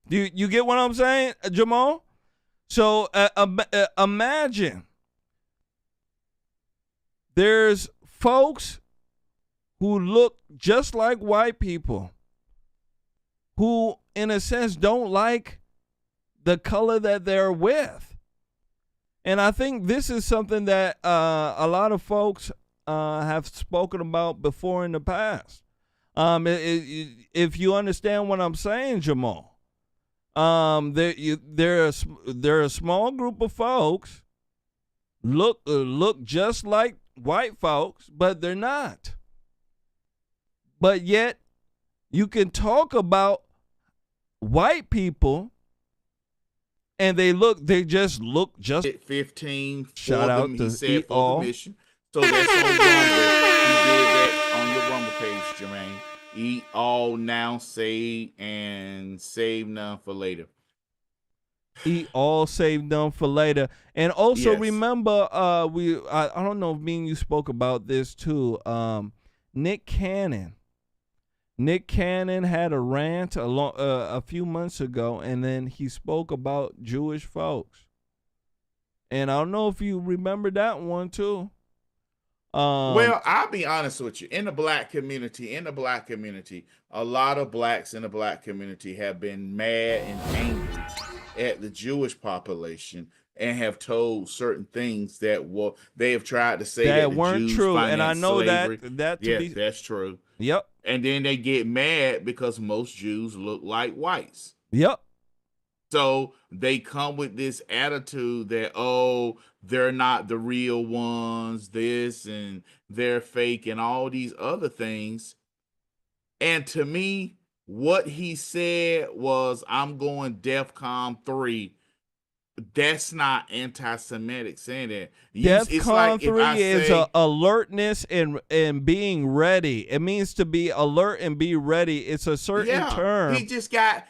Do you get what I'm saying, Jamal? So imagine there's folks who look just like white people who, in a sense, don't like the color that they're with. And I think this is something that a lot of folks have spoken about before in the past. If you understand what I'm saying, Jamal, there are a small group of folks look just like white folks, but they're not. But yet, you can talk about white people, and they just look just. 15 for Shout them, out he to said, Eat for All. the mission. So that's on Rumble. He did that on your Rumble page, Jermain. Eat all now, save, and save none for later. Eat all, save none for later. And also Yes. remember, I don't know if me and you spoke about this too. Nick Cannon had a rant a few months ago, and then he spoke about Jewish folks. And I don't know if you remember that one too. Well, I'll be honest with you. In the black community, a lot of blacks in the black community have been mad and angry at the Jewish population and have told certain things that they have tried to say that the weren't Jews true, and I financed know slavery. that to yes, be that's true. Yep. And then they get mad because most Jews look like whites. Yep. So they come with this attitude that, oh, they're not the real ones, this, and they're fake, and all these other things. And to me, what he said was, I'm going DEFCON 3. That's not anti-Semitic saying that. DEFCON 3 is alertness and being ready. It means to be alert and be ready. It's a certain term. He just got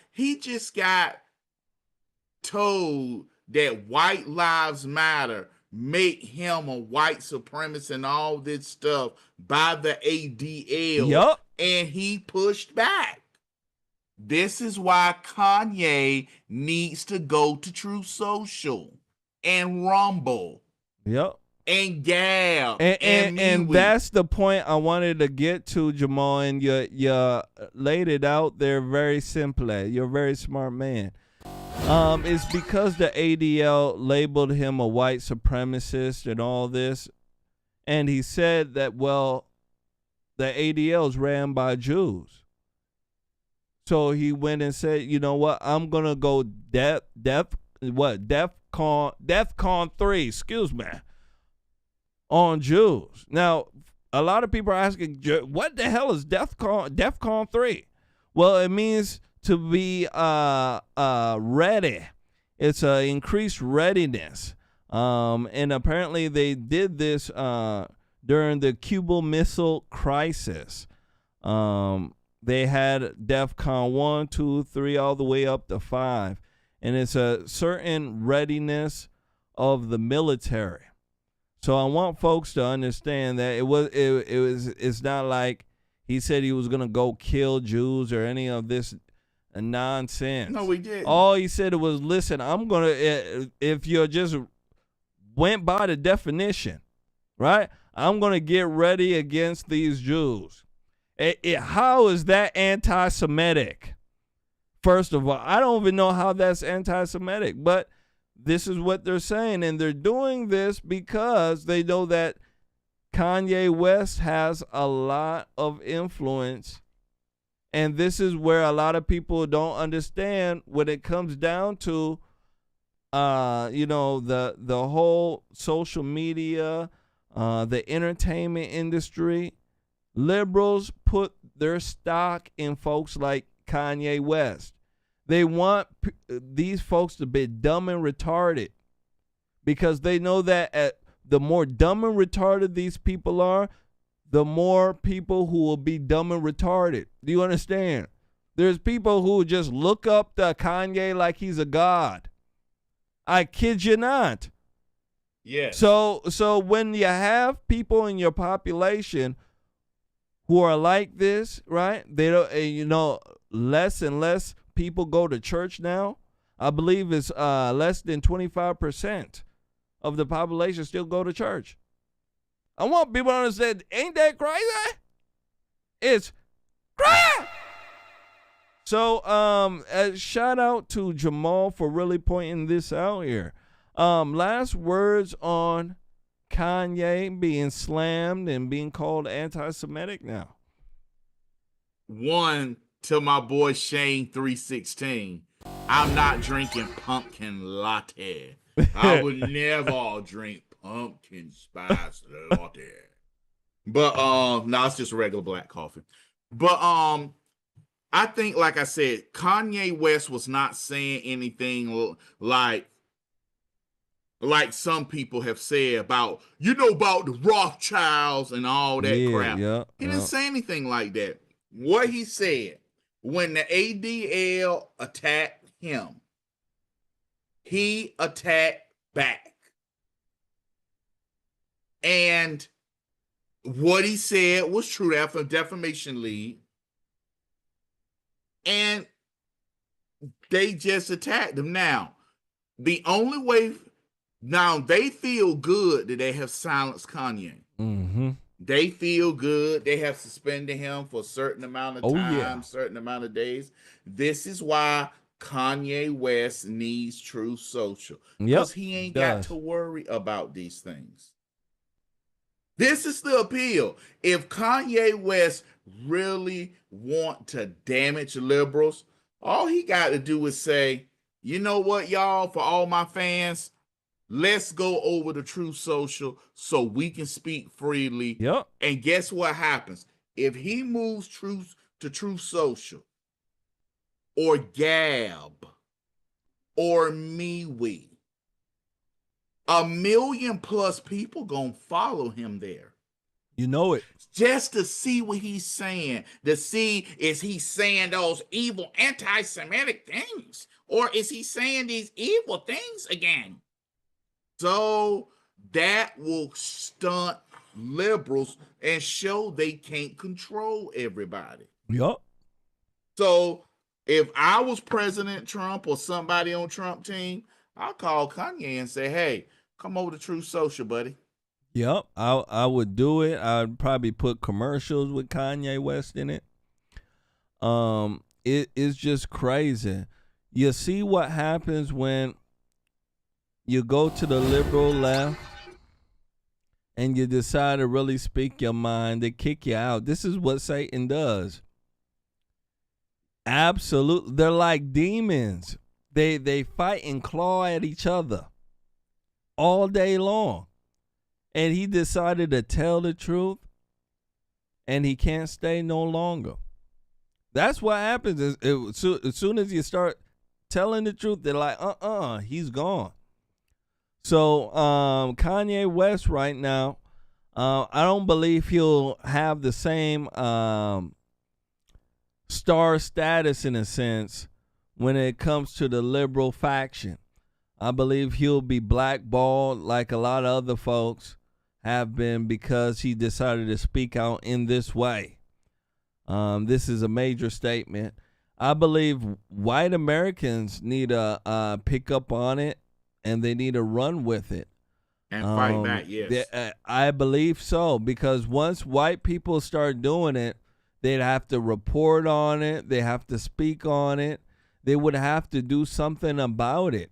told that white lives matter, make him a white supremacist and all this stuff by the ADL. Yup. And he pushed back. This is why Kanye needs to go to True Social and Rumble. Yep. And Gab. And that's the point I wanted to get to, Jamal, and you laid it out there very simply. You're a very smart man. It's because the ADL labeled him a white supremacist and all this. And he said that, well, the ADL is ran by Jews. So he went and said, you know what, I'm going to go DEFCON 3, excuse me, on Jews. Now, a lot of people are asking, what the hell is DEFCON 3? Well, it means to be ready. It's an increased readiness. And apparently they did this during the Cuban Missile Crisis. They had DEFCON 1, 2, 3, all the way up to 5. And it's a certain readiness of the military. So I want folks to understand that it's not like he said he was going to go kill Jews or any of this nonsense. No, we didn't. All he said was, listen, I'm going to, if you just went by the definition, right, I'm going to get ready against these Jews. How is that anti-Semitic? First of all, I don't even know how that's anti-Semitic, but this is what they're saying. And they're doing this because they know that Kanye West has a lot of influence. And this is where a lot of people don't understand when it comes down to, the whole social media, the entertainment industry. Liberals put their stock in folks like Kanye West. They want these folks to be dumb and retarded because they know that the more dumb and retarded these people are, the more people who will be dumb and retarded. Do you understand? There's people who just look up to Kanye like he's a god. I kid you not. Yeah. So when you have people in your population who are like this, right? They don't, less and less people go to church now. I believe it's less than 25% of the population still go to church. I want people to understand, ain't that crazy? It's crazy. So shout out to Jamal for really pointing this out here. Last words on Kanye being slammed and being called anti-Semitic now? One, to my boy Shane 316, I'm not drinking pumpkin latte. I would never drink pumpkin spice latte. But no, it's just regular black coffee. But I think, like I said, Kanye West was not saying anything like some people have said about, about the Rothschilds and all that crap. He didn't say anything like that. What he said, when the ADL attacked him, he attacked back. And what he said was true. That's from Defamation League. And they just attacked him. Now, the only way, now they feel good that they have silenced Kanye. Mm-hmm. They feel good. They have suspended him for a certain amount of time, certain amount of days. This is why Kanye West needs Truth Social. Because he ain't got to worry about these things. This is the appeal. If Kanye West really want to damage liberals, all he got to do is say, you know what, y'all, for all my fans, let's go over to Truth Social so we can speak freely. Yep. And guess what happens? If he moves Truth to Truth Social or Gab or MeWe, 1 million plus people gonna follow him there. You know it. Just to see what he's saying. To see, is he saying those evil anti-Semitic things? Or is he saying these evil things again? So that will stunt liberals and show they can't control everybody. Yup. So if I was President Trump or somebody on Trump team, I'll call Kanye and say, hey, come over to Truth Social, buddy. Yep, I would do it. I'd probably put commercials with Kanye West in it. It is just crazy. You see what happens when you go to the liberal left and you decide to really speak your mind, they kick you out. This is what Satan does. Absolutely. They're like demons. They fight and claw at each other all day long. And he decided to tell the truth, and he can't stay no longer. That's what happens. As soon as you start telling the truth, they're like, he's gone. So Kanye West right now, I don't believe he'll have the same star status in a sense when it comes to the liberal faction. I believe he'll be blackballed like a lot of other folks have been because he decided to speak out in this way. This is a major statement. I believe white Americans need to pick up on it, and they need to run with it. And fight back, yes. I believe so, because once white people start doing it, they'd have to report on it. They have to speak on it. They would have to do something about it.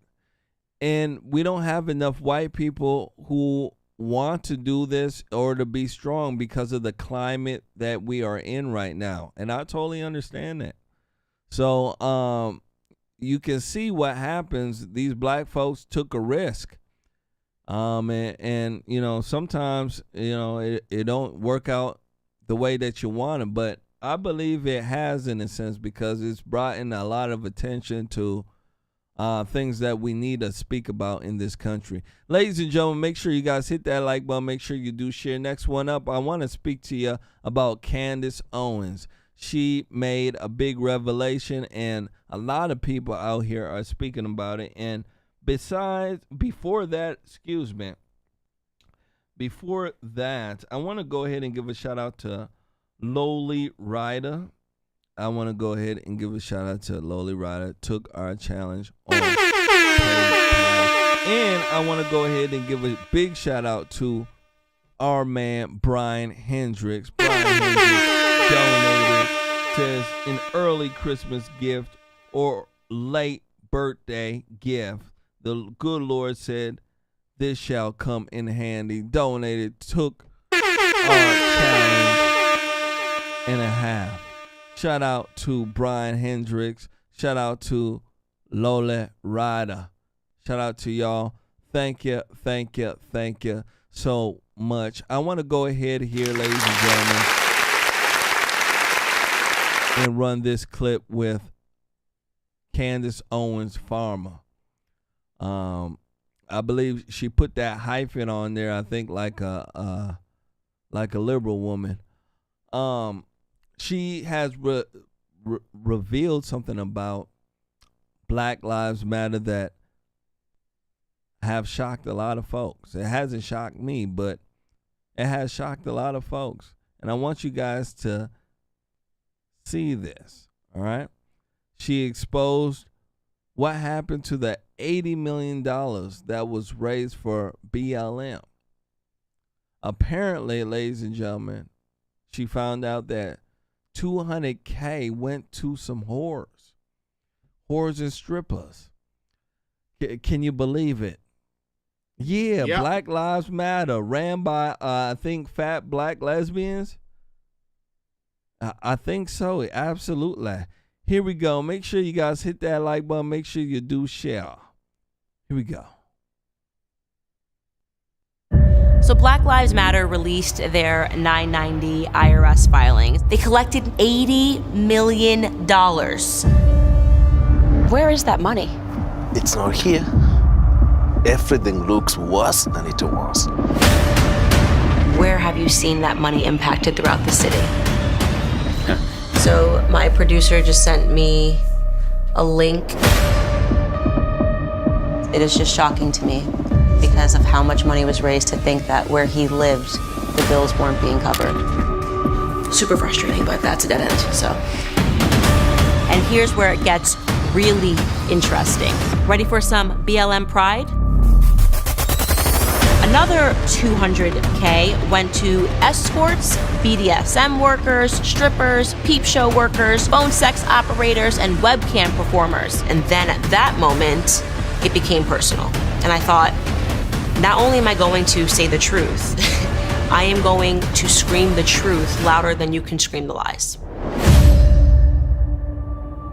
And we don't have enough white people who want to do this or to be strong because of the climate that we are in right now. And I totally understand that. So you can see what happens. These black folks took a risk. And you know, sometimes, you know, it don't work out the way that you want it, but I believe it has in a sense because it's brought in a lot of attention to things that we need to speak about in this country. Ladies and gentlemen, make sure you guys hit that like button. Make sure you do share. Next one up, I want to speak to you about Candace Owens. She made a big revelation, and a lot of people out here are speaking about it. And before that, I want to go ahead and give a shout out to Lowly Rider. I want to go ahead and give a shout out to Lowly Rider. Took our challenge on. And I want to go ahead and give a big shout out to our man Brian Hendricks. Brian Hendricks donated, says an early Christmas gift or late birthday gift. The good Lord said this shall come in handy. Donated, took our challenge and a half. Shout out to Brian Hendricks. Shout out to Lola Ryder. Shout out to y'all. Thank you so much. I want to go ahead here, ladies and gentlemen, and run this clip with Candace Owens Farmer. I believe she put that hyphen on there, I think like a liberal woman. She has revealed something about Black Lives Matter that have shocked a lot of folks. It hasn't shocked me, but it has shocked a lot of folks. And I want you guys to see this, all right? She exposed what happened to the $80 million that was raised for BLM. Apparently, ladies and gentlemen, she found out that $200K went to some whores and strippers. Can you believe it? Yeah, yep. Black Lives Matter, ran by, I think, fat black lesbians. I think so, absolutely. Here we go. Make sure you guys hit that like button. Make sure you do share. Here we go. So Black Lives Matter released their 990 IRS filings. They collected $80 million. Where is that money? It's not here. Everything looks worse than it was. Where have you seen that money impacted throughout the city? So my producer just sent me a link. It is just shocking to me because of how much money was raised to think that where he lived, the bills weren't being covered. Super frustrating, but that's a dead end, so. And here's where it gets really interesting. Ready for some BLM pride? Another $200K went to escorts, BDSM workers, strippers, peep show workers, phone sex operators, and webcam performers. And then at that moment, it became personal. And I thought, not only am I going to say the truth, I am going to scream the truth louder than you can scream the lies.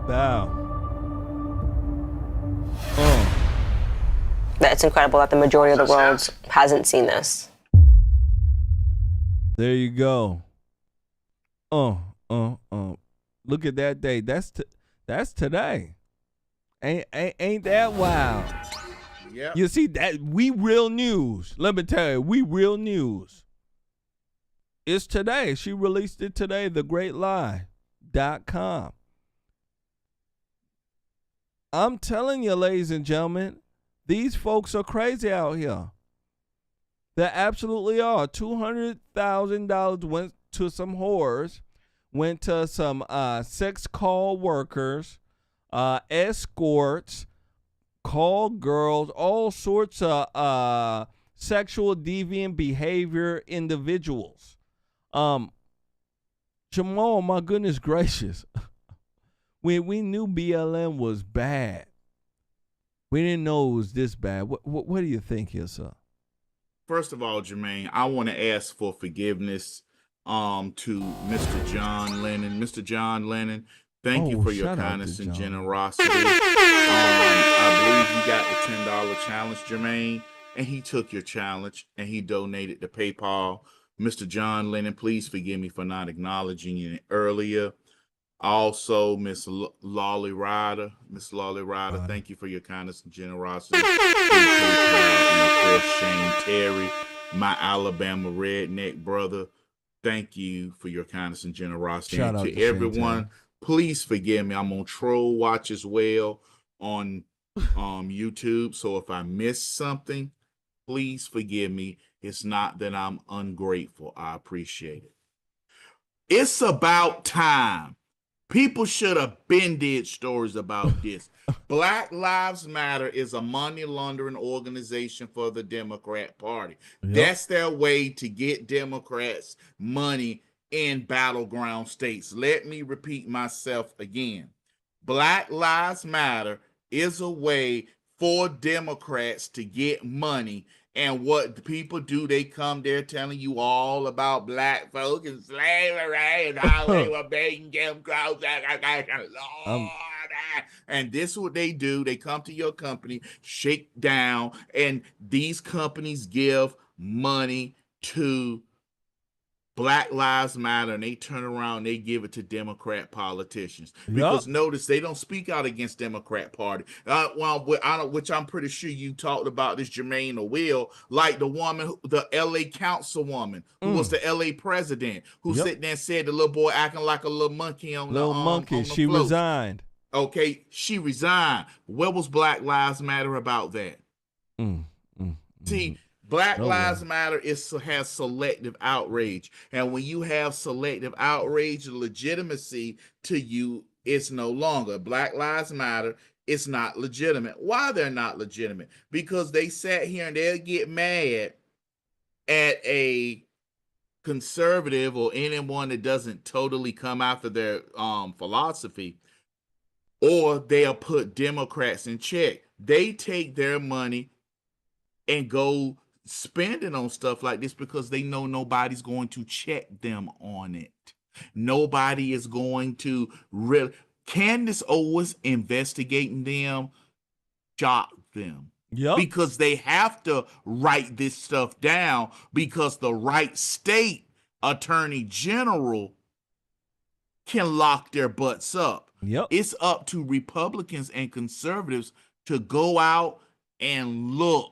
Wow. It's incredible that the majority of the world hasn't seen this. There you go. Look at that day. That's today. Ain't that wild? Yep. You see that we real news. Let me tell you, we real news. It's today. She released it today. TheGreatLie.com. I'm telling you, ladies and gentlemen, these folks are crazy out here. They absolutely are. $200,000 went to some whores, went to some sex call workers, escorts, call girls, all sorts of sexual deviant behavior individuals. Jamal, my goodness gracious. We knew BLM was bad. We didn't know it was this bad. What do you think here, sir? First of all, Jermain, I want to ask for forgiveness to Mr. John Lennon. Mr. John Lennon, thank you for your kindness and generosity. I believe you got the $10 challenge, Jermain, and he took your challenge and he donated to PayPal. Mr. John Lennon, please forgive me for not acknowledging you earlier. Also, Miss Lolly Ryder. Miss Lolly Ryder, thank you for your kindness and generosity. And of course, Shane Terry, my Alabama redneck brother. Thank you for your kindness and generosity. Shout and out to to Shane everyone, Terry. please forgive me. I'm on Troll Watch as well on YouTube. So if I missed something, please forgive me. It's not that I'm ungrateful. I appreciate it. It's about time. People should have been did stories about this. Black Lives Matter is a money laundering organization for the Democrat Party. Yep. That's their way to get Democrats money in battleground states. Let me repeat myself again. Black Lives Matter is a way for Democrats to get money And what the people do, they come there telling you all about black folk and slavery and how they were beating Jim Crow. And this is what they do. They come to your company, shake down, and these companies give money to Black Lives Matter, and they turn around and they give it to Democrat politicians. Because notice they don't speak out against Democrat Party. Which I'm pretty sure you talked about this, Jermain or Will, like the woman, the LA councilwoman who was the LA president, who sit there and said the little boy acting like a little monkey on the monkey. On the She float. resigned. Okay, she resigned. What was Black Lives Matter about that? See, Black Lives Matter has selective outrage. And when you have selective outrage, the legitimacy to you is no longer. Black Lives Matter is not legitimate. Why they're not legitimate? Because they sat here and they'll get mad at a conservative or anyone that doesn't totally come after their philosophy, or they'll put Democrats in check. They take their money and go spend it on stuff like this because they know nobody's going to check them on it. Nobody is going to really. Candace Owens investigating them shocked them. Because they have to write this stuff down because the right state attorney general can lock their butts up. It's up to Republicans and conservatives to go out and look.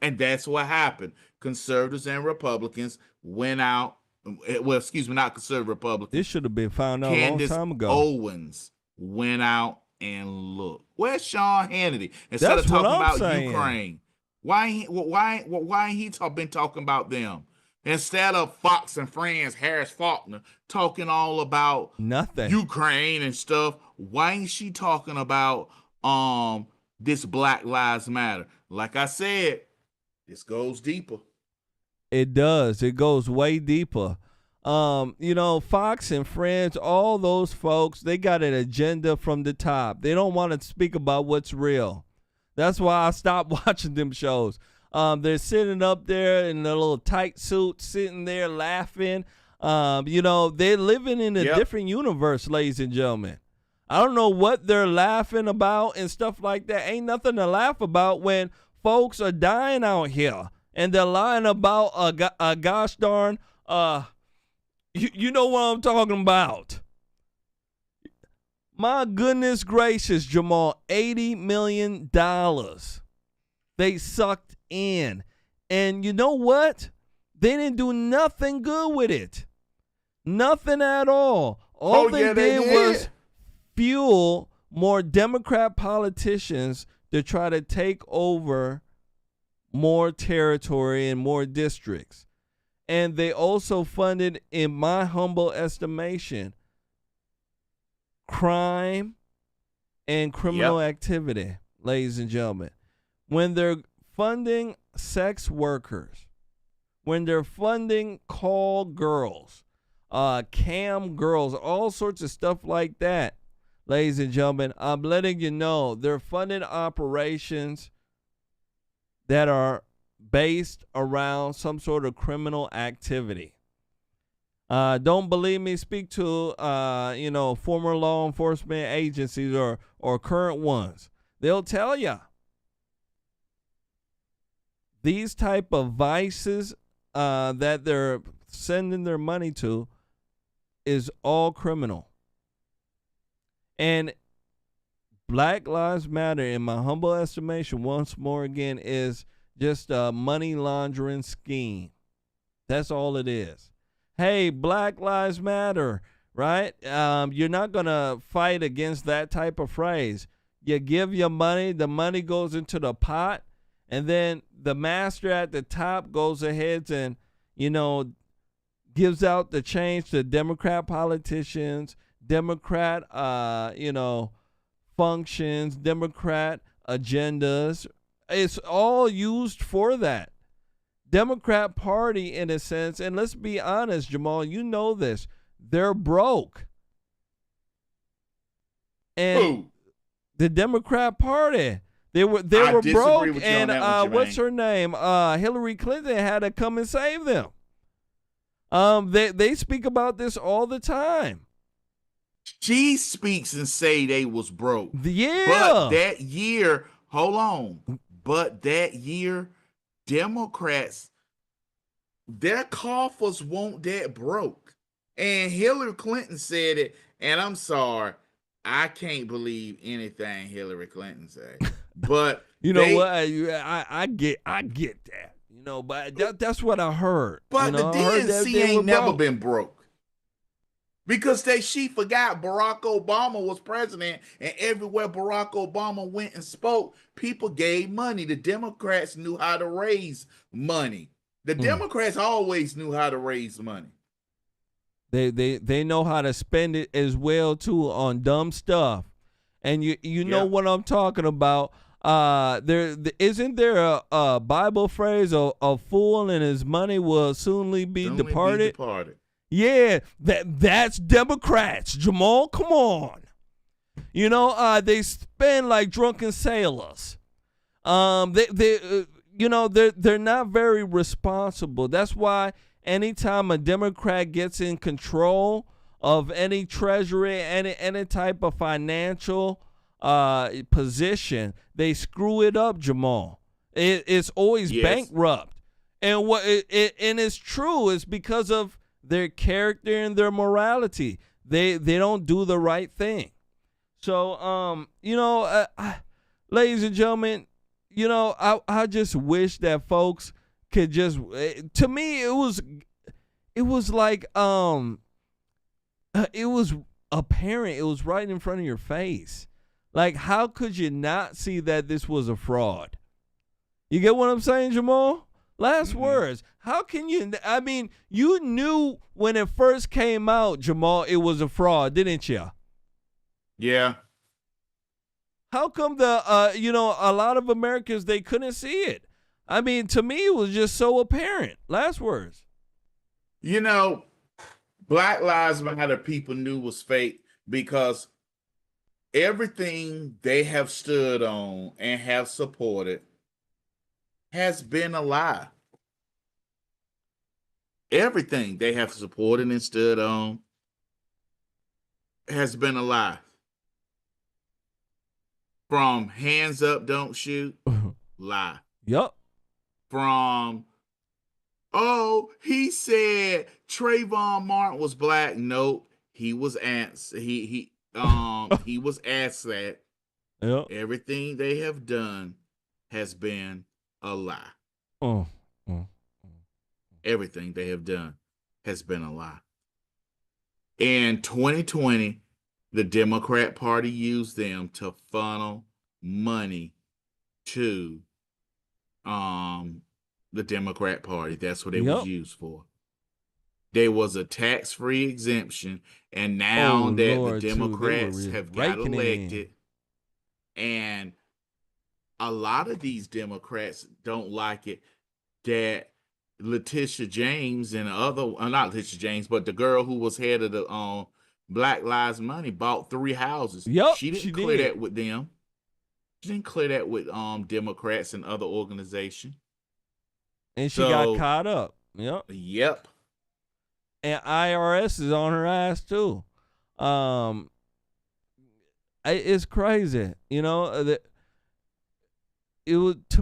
And that's what happened. Conservatives and Republicans went out. Well, excuse me, not conservative Republicans. This should have been found out a long time ago. Owens went out and looked. Where's Sean Hannity? Instead of talking about Ukraine, why ain't he been talking about them? Instead of Fox and Friends, Harris Faulkner talking all about nothing, Ukraine and stuff, why ain't she talking about this Black Lives Matter? Like I said, this goes deeper. It does. It goes way deeper. Fox and Friends, all those folks, they got an agenda from the top. They don't want to speak about what's real. That's why I stopped watching them shows. They're sitting up there in their little tight suits, sitting there laughing. They're living in a different universe, ladies and gentlemen. I don't know what they're laughing about and stuff like that. Ain't nothing to laugh about when folks are dying out here and they're lying about a gosh darn, you know what I'm talking about. My goodness gracious, Jamal, $80 million they sucked in. And you know what? They didn't do nothing good with it. Nothing at all. All they did was fuel more Democrat politicians to try to take over more territory and more districts. And they also funded, in my humble estimation, crime and criminal activity, ladies and gentlemen. When they're funding sex workers, when they're funding call girls, cam girls, all sorts of stuff like that, ladies and gentlemen, I'm letting you know they're funding operations that are based around some sort of criminal activity. Don't believe me? Speak to former law enforcement agencies or current ones. They'll tell you. These type of vices that they're sending their money to is all criminal. And Black Lives Matter, in my humble estimation, once more again, is just a money laundering scheme. That's all it is. Hey, Black Lives Matter, right? You're not going to fight against that type of phrase. You give your money, the money goes into the pot, and then the master at the top goes ahead and, gives out the change to Democrat politicians, Democrat, functions, Democrat agendas. It's all used for that. Democrat Party, in a sense, and let's be honest, Jamal, you know this, they're broke. And the Democrat Party, They were disagree broke, with you on and that one, what's Jermaine. her name? Hillary Clinton had to come and save them. They speak about this all the time. She speaks and say they was broke. Yeah. But that year, hold on. But that year, Democrats, their coffers weren't that broke. And Hillary Clinton said it, and I'm sorry, I can't believe anything Hillary Clinton said. But You know what? I get that. You know, but that's what I heard. But you know, the I heard that DNC they ain't were never broke. been broke. Because she forgot Barack Obama was president, and everywhere Barack Obama went and spoke, people gave money. The Democrats knew how to raise money. The Democrats always knew how to raise money. They know how to spend it as well too on dumb stuff. And you know what I'm talking about. Isn't there a Bible phrase, a fool and his money will soonly be departed? Yeah, that's Democrats. Jamal, come on. You know, they spend like drunken sailors. They're not very responsible. That's why anytime a Democrat gets in control of any treasury, any type of financial position, they screw it up, Jamal. It's always bankrupt. And and it's true. It's because of their character and their morality. They don't do the right thing. So, ladies and gentlemen, I just wish that folks could just. To me, it was like it was apparent. It was right in front of your face. Like, how could you not see that this was a fraud? You get what I'm saying, Jamal? Last words. How can you? I mean, you knew when it first came out, Jamal, it was a fraud, didn't you? Yeah. How come a lot of Americans, they couldn't see it? I mean, to me, it was just so apparent. Last words. Black Lives Matter people knew was fake because everything they have stood on and have supported has been a lie. Everything they have supported and stood on has been a lie. From hands up, don't shoot, lie. Yup. From, he said Trayvon Martin was black. Nope, he was he was asked that. Yep. Everything they have done has been a lie. Everything they have done has been a lie. In 2020, the Democrat Party used them to funnel money to the Democrat Party. That's what it was used for. There was a tax-free exemption, and now the Democrats have got elected, and a lot of these Democrats don't like it that Letitia James and not Letitia James, but the girl who was head of the Black Lives Money bought 3 houses. Yep, she didn't clear that with them. She didn't clear that with Democrats and other organizations. And she got caught up. Yep. And IRS is on her ass too. It's crazy. To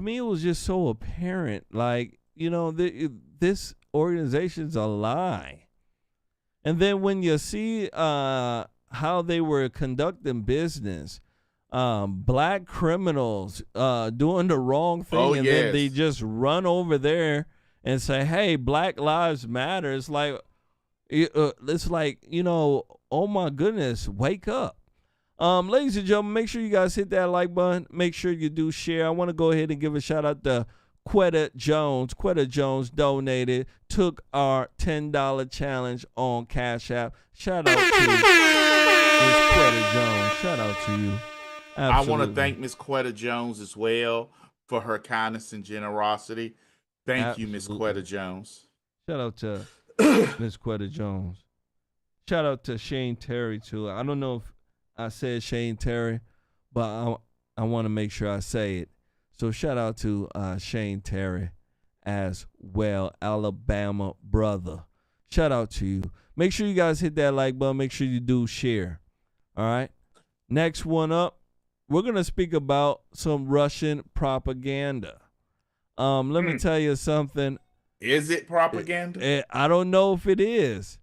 me, it was just so apparent. Like, this organization's a lie. And then when you see how they were conducting business, black criminals doing the wrong thing, then they just run over there and say, "Hey, Black Lives Matter." It's like, oh my goodness, wake up. Ladies and gentlemen, make sure you guys hit that like button. Make sure you do share. I want to go ahead and give a shout out to Quetta Jones. Quetta Jones donated, took our $10 challenge on Cash App. Shout out to Miss Quetta Jones. Shout out to you. Absolutely. I want to thank Miss Quetta Jones as well for her kindness and generosity. Thank you, Miss Quetta Jones. Shout out to Miss Quetta Jones. Shout out to Shane Terry too. I don't know if I said Shane Terry, but I want to make sure I say it. So shout out to Shane Terry as well, Alabama brother. Shout out to you. Make sure you guys hit that like button. Make sure you do share. All right. Next one up, we're going to speak about some Russian propaganda. Let me tell you something. Is it propaganda? I don't know if it is.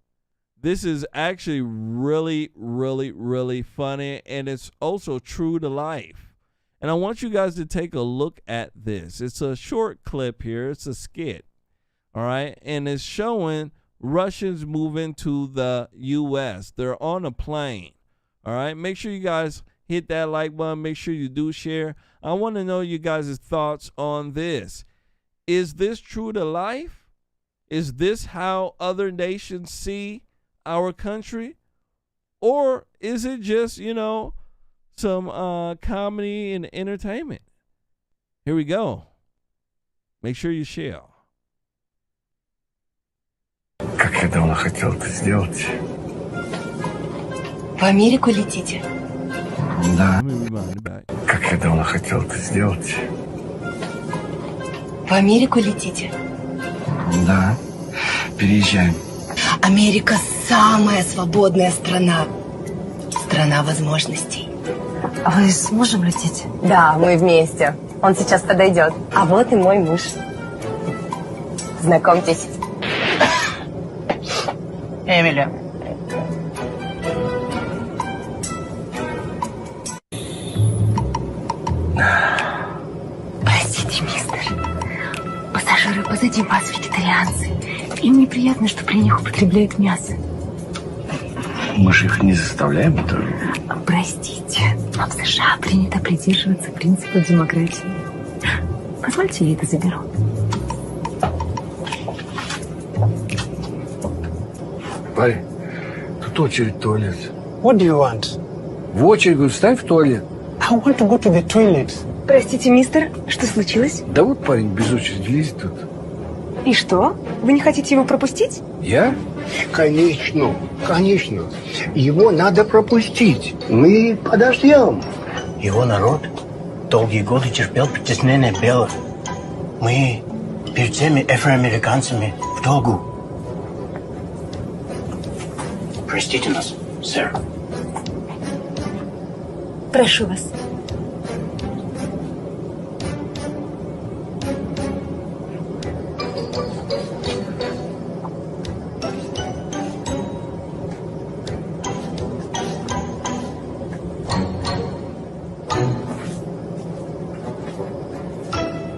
This is actually really, really, really funny, and it's also true to life. And I want you guys to take a look at this. It's a short clip here. It's a skit. All right. And it's showing Russians moving to the U.S. They're on a plane. All right. Make sure you guys hit that like button. Make sure you do share. I want to know you guys' thoughts on this. Is this true to life? Is this how other nations see our country? Or is it just, some comedy and entertainment? Here we go. Make sure you share. Как я давно хотел это сделать. В Америку летите? Да. Как я давно хотел это сделать. В Америку летите? Да. Переезжаем. Америка самая свободная страна. Страна возможностей. Вы с мужем летите? Да, мы вместе. Он сейчас подойдет. А вот и мой муж. Знакомьтесь. Эмили. Простите, мистер. Пассажиры позади вас вегетарианцы. Им неприятно, что при них употребляют мясо. Мы же их не заставляем это. Простите, но в США принято придерживаться принципа демократии. Позвольте, я это заберу. Парень, тут очередь в туалет. What do you want? В очередь, говорю, встань в туалет. I want to go to the toilet. Простите, мистер, что случилось? Да вот парень без очереди лезет тут. И что? Вы не хотите его пропустить? Я? Конечно, конечно. Его надо пропустить. Мы подождем. Его народ долгие годы терпел притеснение белых. Мы перед всеми афроамериканцами в долгу. Простите нас, сэр. Прошу вас.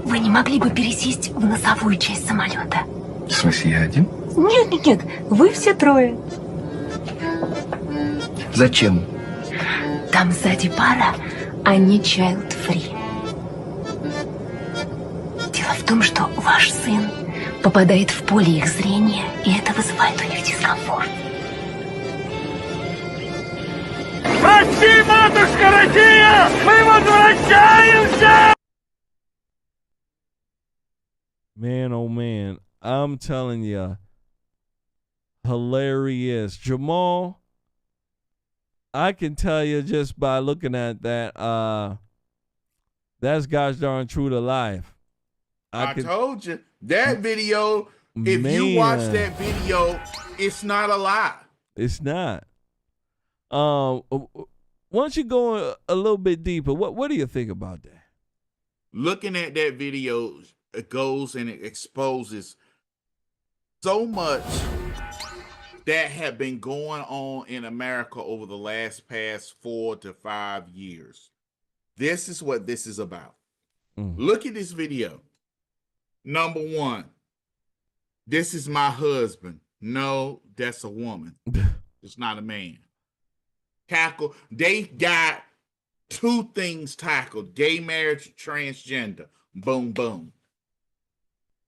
Вы не могли бы пересесть в носовую часть самолета? В смысле, я один? Нет, вы все трое. Зачем? Там сзади пара, они child-free. Дело в том, что ваш сын попадает в поле их зрения, и это вызывает у них дискомфорт. Прости, матушка Россия! Мы возвращаемся! Man, oh man, I'm telling you, hilarious. Jamal, I can tell you just by looking at that, that's gosh darn true to life. I told you that video. If you watch that video, it's not a lie. It's not. Why don't you go a little bit deeper? What do you think about that? Looking at that video, it goes and it exposes so much that have been going on in America over the past 4 to 5 years. This is what this is about. Look at this video. Number one, this is my husband. No, that's a woman. It's not a man. Tackle. They got two things tackled: gay marriage, transgender. Boom, boom.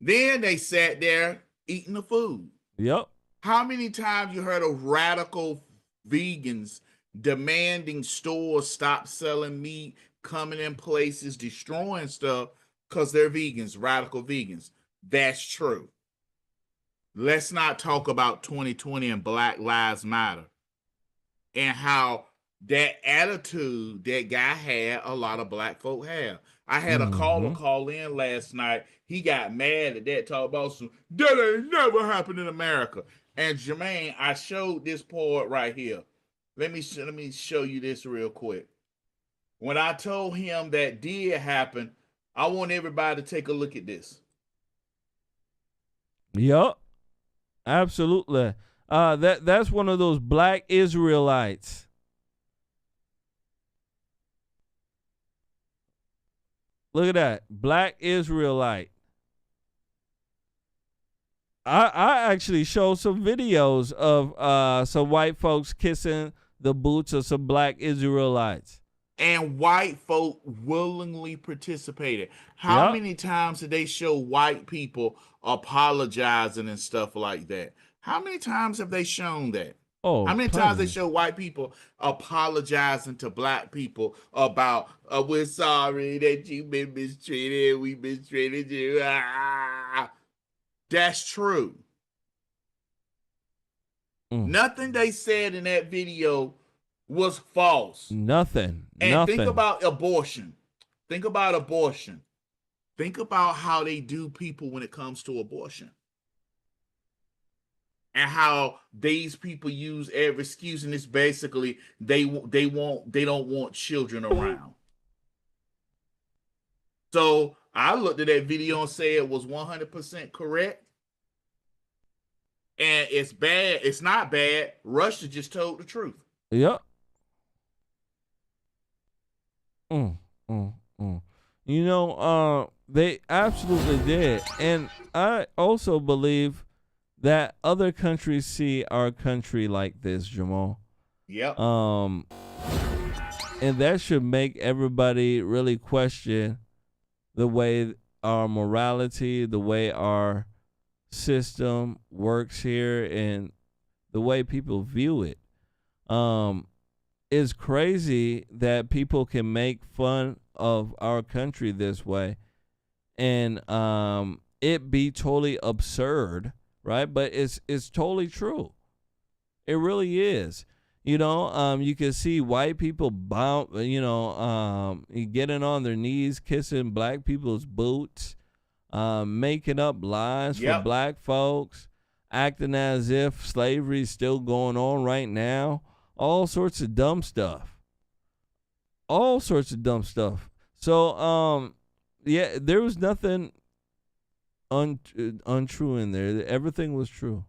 Then they sat there eating the food. Yep. How many times you heard of radical vegans demanding stores stop selling meat, coming in places, destroying stuff because they're vegans, radical vegans? That's true. Let's not talk about 2020 and Black Lives Matter and how that attitude that guy had, a lot of black folk have. I had a caller call in last night. He got mad at that, talk about some, that ain't never happened in America. And Jermaine, I showed this part right here. Let me show you this real quick. When I told him that did happen, I want everybody to take a look at this. Yup. Absolutely. That's one of those black Israelites. Look at that. Black Israelite. I actually showed some videos of some white folks kissing the boots of some black Israelites. And white folk willingly participated. How many times did they show white people apologizing and stuff like that? How many times have they shown that? Oh, how many times they show white people apologizing to black people about, we're sorry that you've been mistreated, we mistreated you. That's true. Nothing they said in that video was false. Nothing. And think about abortion. Think about abortion. Think about how they do people when it comes to abortion. And how these people use every excuse, and it's basically they don't want children around. So I looked at that video and said it was 100% correct. And it's bad. It's not bad. Russia just told the truth. Yep. You know, they absolutely did. And I also believe that other countries see our country like this, Jamal. Yep. And that should make everybody really question the way our morality, the way our system works here, and the way people view it. It's crazy that people can make fun of our country this way and it be totally absurd, right? But it's totally true. It really is. You know, you can see white people getting on their knees, kissing black people's boots, making up lies for black folks, acting as if slavery is still going on right now. All sorts of dumb stuff. So, there was nothing untrue in there. Everything was true.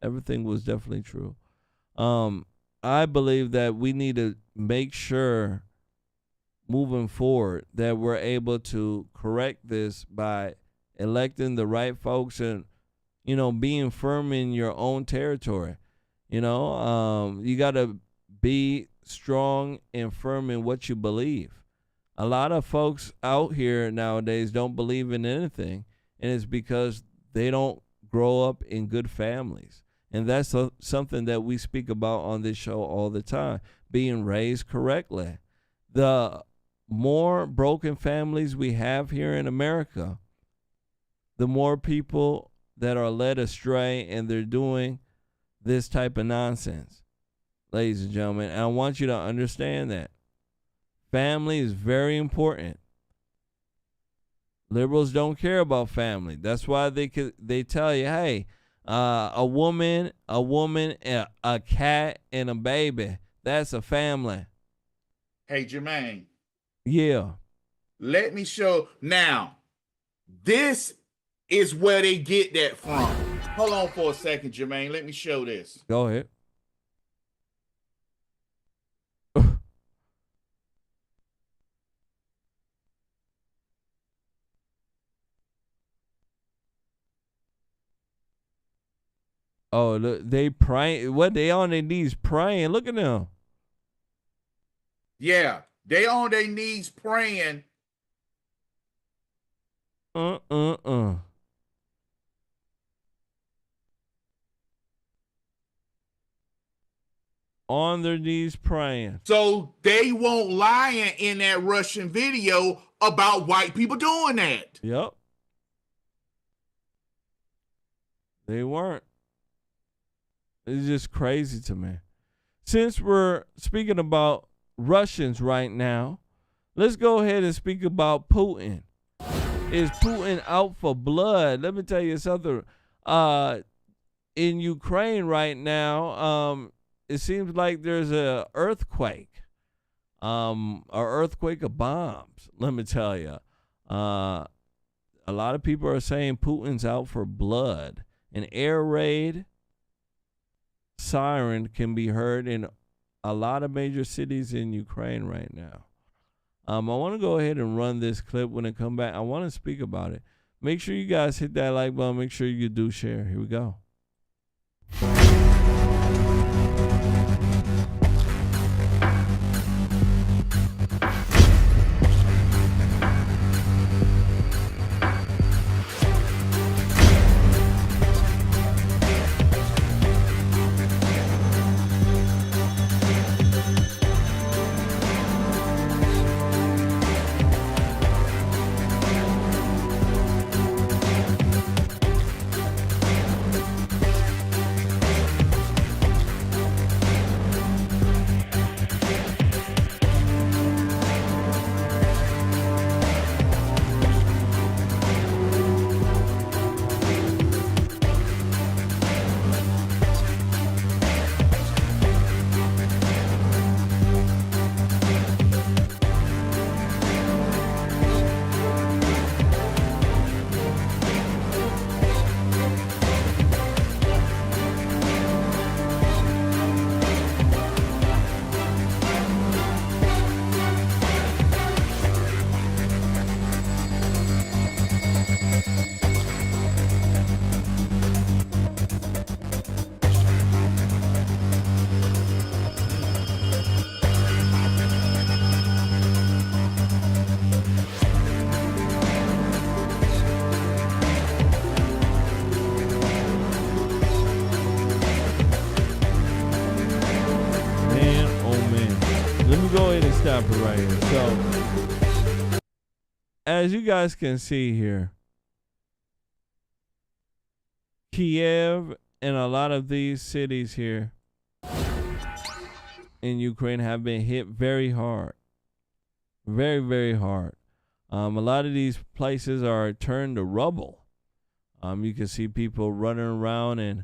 Everything was definitely true. I believe that we need to make sure moving forward that we're able to correct this by electing the right folks and, being firm in your own territory. You got to be strong and firm in what you believe. A lot of folks out here nowadays don't believe in anything, and it's because they don't grow up in good families. And that's something that we speak about on this show all the time, being raised correctly. The more broken families we have here in America, the more people that are led astray and they're doing this type of nonsense, ladies and gentlemen. And I want you to understand that family is very important. Liberals don't care about family. That's why they tell you, hey, a woman, a cat, and a baby, that's a family. Hey, Jermaine. Yeah. Let me show. Now, this is where they get that from. Hold on for a second, Jermaine. Let me show this. Go ahead. Oh, look, they praying. What, they on their knees praying? Look at them. Yeah, they on their knees praying. On their knees praying. So they won't lie in that Russian video about white people doing that. Yep. They weren't. It's just crazy to me. since we're speaking about Russians right now, let's go ahead and speak about Putin. Is Putin out for blood? Let me tell you something. In Ukraine right now, it seems like there's an earthquake of bombs. Let me tell you. A lot of people are saying Putin's out for blood. An air raid siren can be heard in a lot of major cities in Ukraine right now. I want to go ahead and run this clip. When it come back, I want to speak about it. Make sure you guys hit that like button. Make sure you do share. Here we go. Stop it right here. So, as you guys can see here, Kiev and a lot of these cities here in Ukraine have been hit very hard. Very, very hard. A lot of these places are turned to rubble. You can see people running around and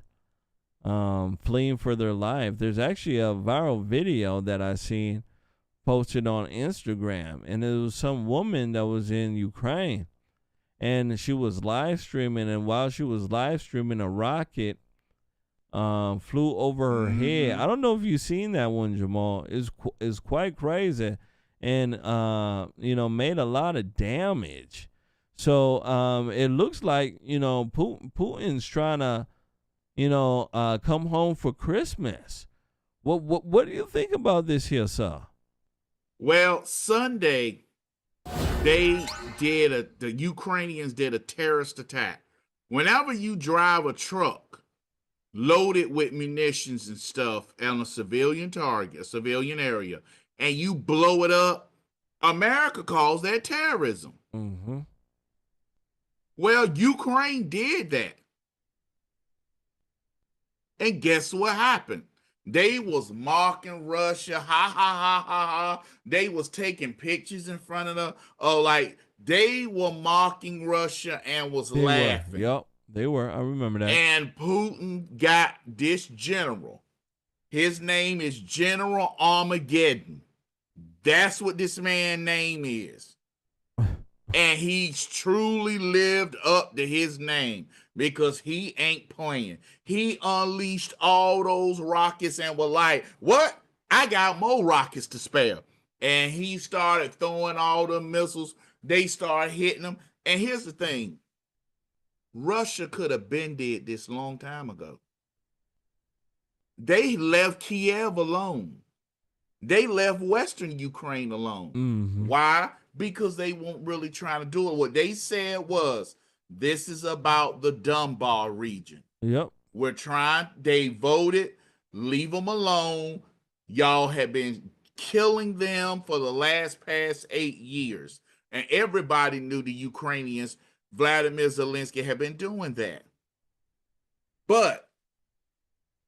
fleeing for their life. There's actually a viral video that I seen posted on Instagram, and it was some woman that was in Ukraine, and she was live streaming, and while she was live streaming, a rocket flew over her head. I don't know if you've seen that one, Jamal. It's quite crazy, and made a lot of damage. So it looks like Putin's trying to come home for Christmas. What do you think about this here, sir? Well, Sunday, the Ukrainians did a terrorist attack. Whenever you drive a truck loaded with munitions and stuff on a civilian target, a civilian area, and you blow it up, America calls that terrorism. Mm-hmm. Well, Ukraine did that. And guess what happened? They was mocking Russia, ha, ha, ha, ha, ha. They was taking pictures in front of them. They were mocking Russia and was laughing. Yep, they were. I remember that. And Putin got this general. His name is General Armageddon. That's what this man's name is. And he's truly lived up to his name because he ain't playing. He unleashed all those rockets and was like, what? I got more rockets to spare. And he started throwing all the missiles. They started hitting them. And here's the thing. Russia could have been dead this long time ago. They left Kiev alone. They left Western Ukraine alone. Mm-hmm. Why? Because they weren't really trying to do it. What they said was, this is about the Donbas region. Yep. They voted, leave them alone. Y'all have been killing them for the past 8 years. And everybody knew the Ukrainians, Vladimir Zelensky, had been doing that. But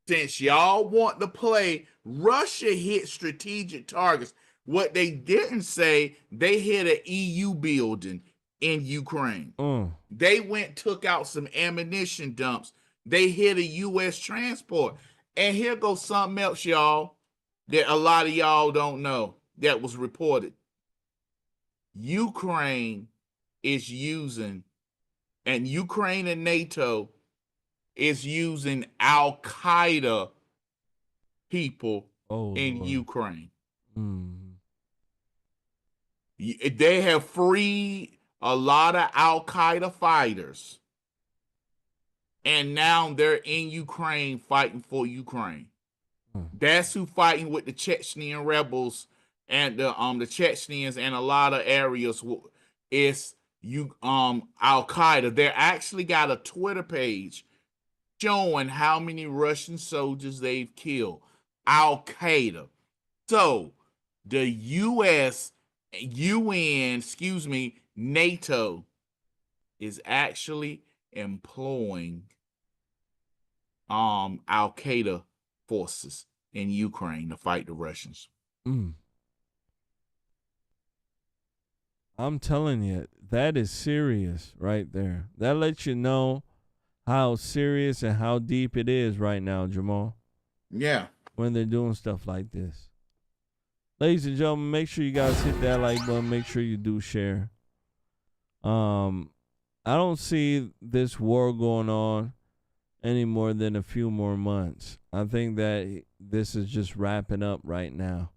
since y'all want to play, Russia hit strategic targets. What they didn't say, they hit an EU building in Ukraine. They took out some ammunition dumps. They hit a U.S. transport. And here goes something else, y'all, that a lot of y'all don't know that was reported. Ukraine is using, and Ukraine and NATO is using Al-Qaeda people in Ukraine. They have freed a lot of Al-Qaeda fighters, and now they're in Ukraine fighting for Ukraine. That's who fighting with the Chechen rebels and the Chechens and a lot of areas is Al-Qaeda. They actually got a Twitter page showing how many Russian soldiers they've killed. Al-Qaeda. So the NATO is actually employing Al-Qaeda forces in Ukraine to fight the Russians. I'm telling you, that is serious right there. That lets you know how serious and how deep it is right now, Jamal. Yeah. When they're doing stuff like this. Ladies and gentlemen, make sure you guys hit that like button. Make sure you do share. I don't see this war going on any more than a few more months. I think that this is just wrapping up right now.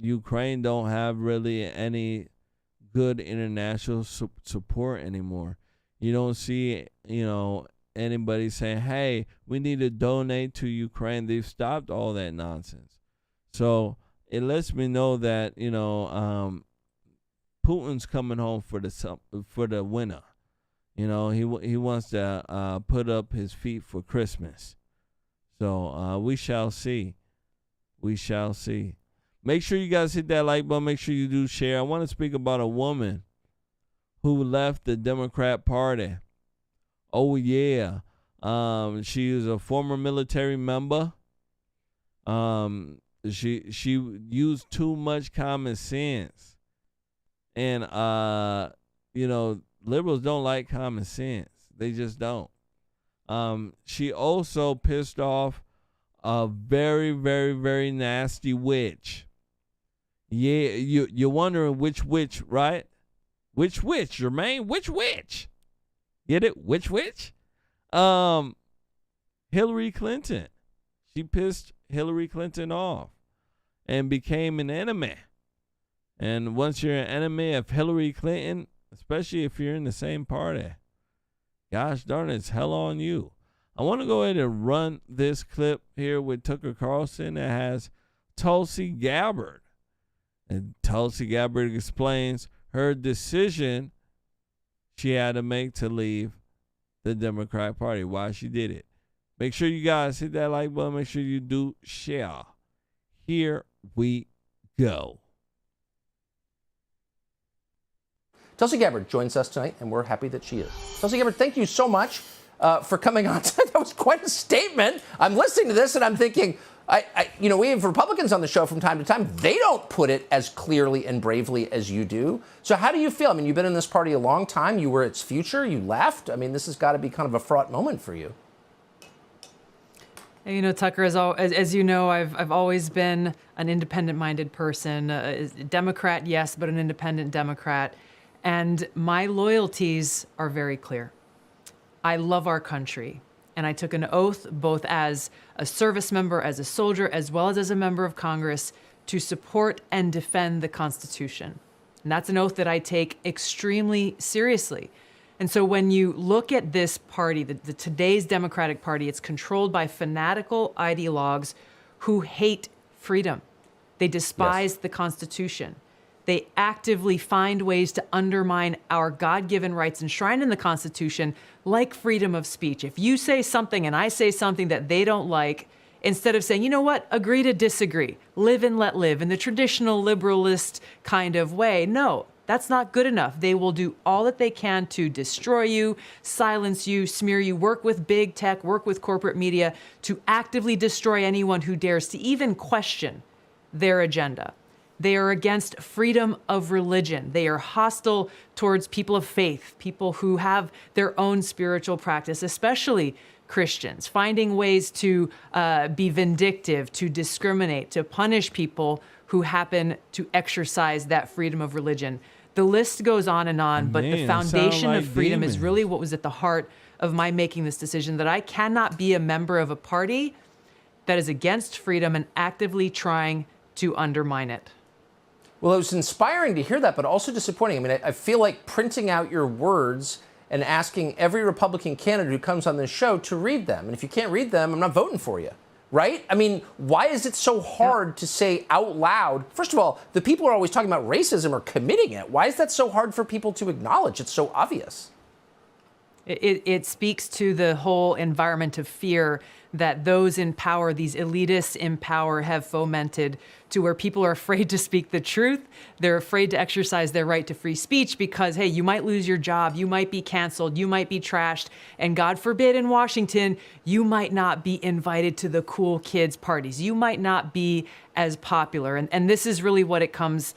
Ukraine don't have really any good international support anymore. You don't see, anybody saying, hey, we need to donate to Ukraine. They've stopped all that nonsense. So it lets me know that, Putin's coming home for the winter. He wants to put up his feet for Christmas. So we shall see. We shall see. Make sure you guys hit that like button. Make sure you do share. I want to speak about a woman who left the Democrat Party. Oh, yeah. She is a former military member. She used too much common sense. And, liberals don't like common sense. They just don't. She also pissed off a very, very, very nasty witch. Yeah, you're wondering which witch, right? Which witch, Jermain? Which witch? Get it? Which witch? Hillary Clinton. She pissed Hillary Clinton off and became an enemy. And once you're an enemy of Hillary Clinton, especially if you're in the same party, gosh darn it, it's hell on you. I want to go ahead and run this clip here with Tucker Carlson that has Tulsi Gabbard. And Tulsi Gabbard explains her decision she had to make to leave the Democratic Party, why she did it. Make sure you guys hit that like button. Make sure you do share. Here we go. Tulsi Gabbard joins us tonight, and we're happy that she is. Tulsi Gabbard, thank you so much for coming on tonight. That was quite a statement. I'm listening to this, and I'm thinking, we have Republicans on the show from time to time. They don't put it as clearly and bravely as you do. So how do you feel? I mean, you've been in this party a long time. You were its future. You left. I mean, this has got to be kind of a fraught moment for you. Tucker, as you know, I've always been an independent-minded person, a Democrat, yes, but an independent Democrat. And my loyalties are very clear. I love our country. And I took an oath, both as a service member, as a soldier, as well as a member of Congress, to support and defend the Constitution. And that's an oath that I take extremely seriously. And so when you look at this party, the today's Democratic Party, it's controlled by fanatical ideologues who hate freedom. They despise the Constitution. They actively find ways to undermine our God-given rights enshrined in the Constitution, like freedom of speech. If you say something and I say something that they don't like, instead of saying, you know what, agree to disagree, live and let live in the traditional liberalist kind of way, no, That's not good enough. They will do all that they can to destroy you, silence you, smear you, work with big tech, work with corporate media to actively destroy anyone who dares to even question their agenda. They are against freedom of religion. They are hostile towards people of faith, people who have their own spiritual practice, especially Christians, finding ways to be vindictive, to discriminate, to punish people who happen to exercise that freedom of religion. The list goes on and on, but the foundation of freedom is really what was at the heart of my making this decision, that I cannot be a member of a party that is against freedom and actively trying to undermine it. Well, it was inspiring to hear that, but also disappointing. I mean, I feel like printing out your words and asking every Republican candidate who comes on this show to read them. And if you can't read them, I'm not voting for you, right? I mean, why is it so hard to say out loud? First of all, the people who are always talking about racism are committing it. Why is that so hard for people to acknowledge? It's so obvious. It speaks to the whole environment of fear that those in power, these elitists in power, have fomented, to where people are afraid to speak the truth. They're afraid to exercise their right to free speech because, hey, you might lose your job, you might be canceled, you might be trashed, and God forbid in Washington, you might not be invited to the cool kids parties. You might not be as popular. And this is really what it comes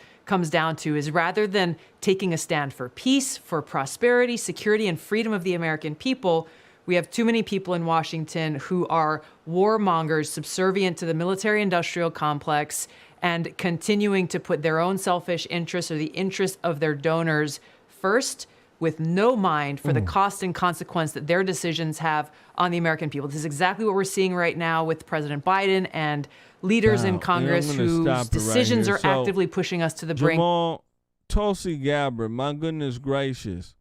down to, is rather than taking a stand for peace, for prosperity, security, and freedom of the American people, we have too many people in Washington who are warmongers, subservient to the military-industrial complex, and continuing to put their own selfish interests or the interests of their donors first, with no mind for the cost and consequence that their decisions have on the American people. This is exactly what we're seeing right now with President Biden and leaders in Congress whose decisions are actively pushing us to the brink. Jamal, Tulsi Gabbard, my goodness gracious.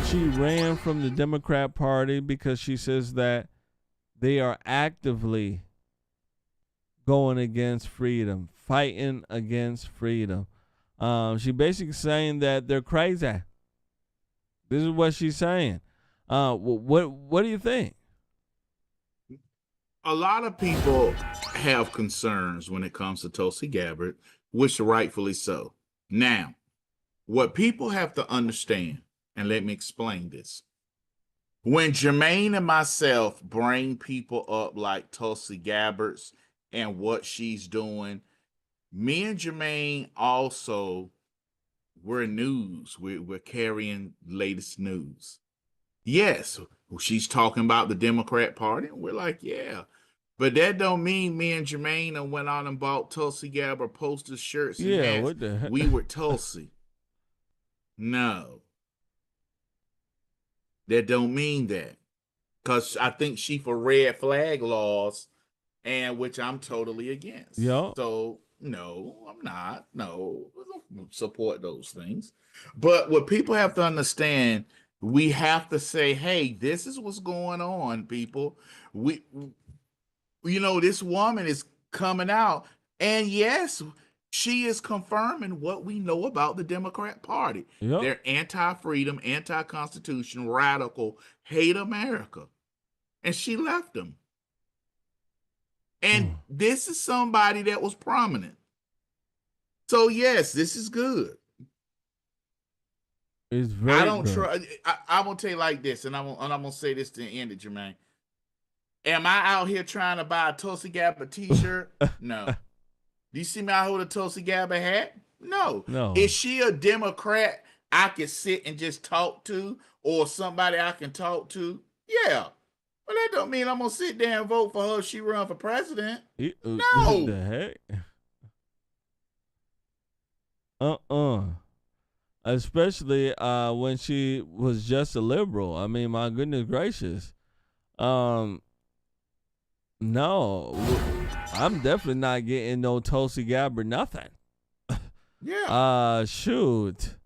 She ran from the Democrat Party because she says that they are actively going against freedom, fighting against freedom. She basically saying that they're crazy. This is what she's saying. What do you think? A lot of people have concerns when it comes to Tulsi Gabbard, which rightfully so. Now, what people have to understand, and let me explain this. When Jermain and myself bring people up like Tulsi Gabbard's and what she's doing, me and Jermain also, we're news. We're carrying latest news. Yes, she's talking about the Democrat Party. We're like, yeah. But that don't mean me and Jermain went out and bought Tulsi Gabbard posters, shirts, and hats. What the heck? We were Tulsi. No. That don't mean that. Because I think she for red flag laws, and which I'm totally against. Yeah. So, no, I'm not. No, I don't support those things. But what people have to understand, we have to say, hey, this is what's going on, people. This woman is coming out, and yes, she is confirming what we know about the Democrat Party. Yep. They're anti-freedom, anti-constitution, radical, hate America. And she left them. And this is somebody that was prominent. So yes, this is good. It's very I don't good. try. I'm gonna tell you like this, and I'm gonna say this to end it, Jermaine. Am I out here trying to buy a Tulsi Gabbard t-shirt? No. Do you see me out here with a Tulsi Gabbard hat? No. Is she a Democrat I can sit and just talk to, or somebody I can talk to? Yeah. But that don't mean I'm gonna sit there and vote for her if she run for president. No. What the heck? Especially when she was just a liberal. I mean, my goodness gracious. No, I'm definitely not getting no Tulsi Gabbard nothing. Yeah. Shoot.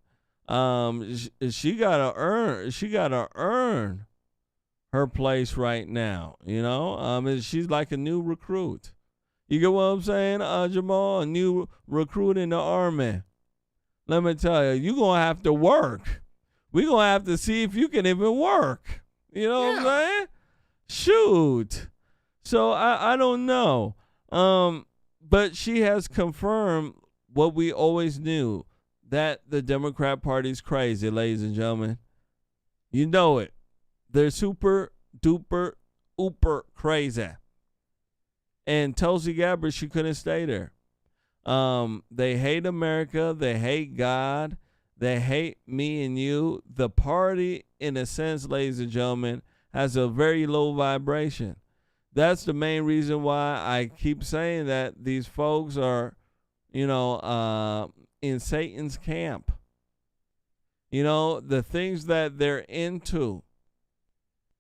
She gotta earn her place right now. She's like a new recruit. You get what I'm saying, Jamal? A new recruit in the army. Let me tell you, you're gonna have to work. We're gonna have to see if you can even work. You know what I'm saying? Shoot. So I don't know. But she has confirmed what we always knew, that the Democrat Party's crazy, ladies and gentlemen. You know it. They're super duper ooper crazy. And Tulsi Gabbard, she couldn't stay there. They hate America. They hate God. They hate me and you. The party, in a sense, ladies and gentlemen, has a very low vibration. That's the main reason why I keep saying that these folks are, in Satan's camp. The things that they're into,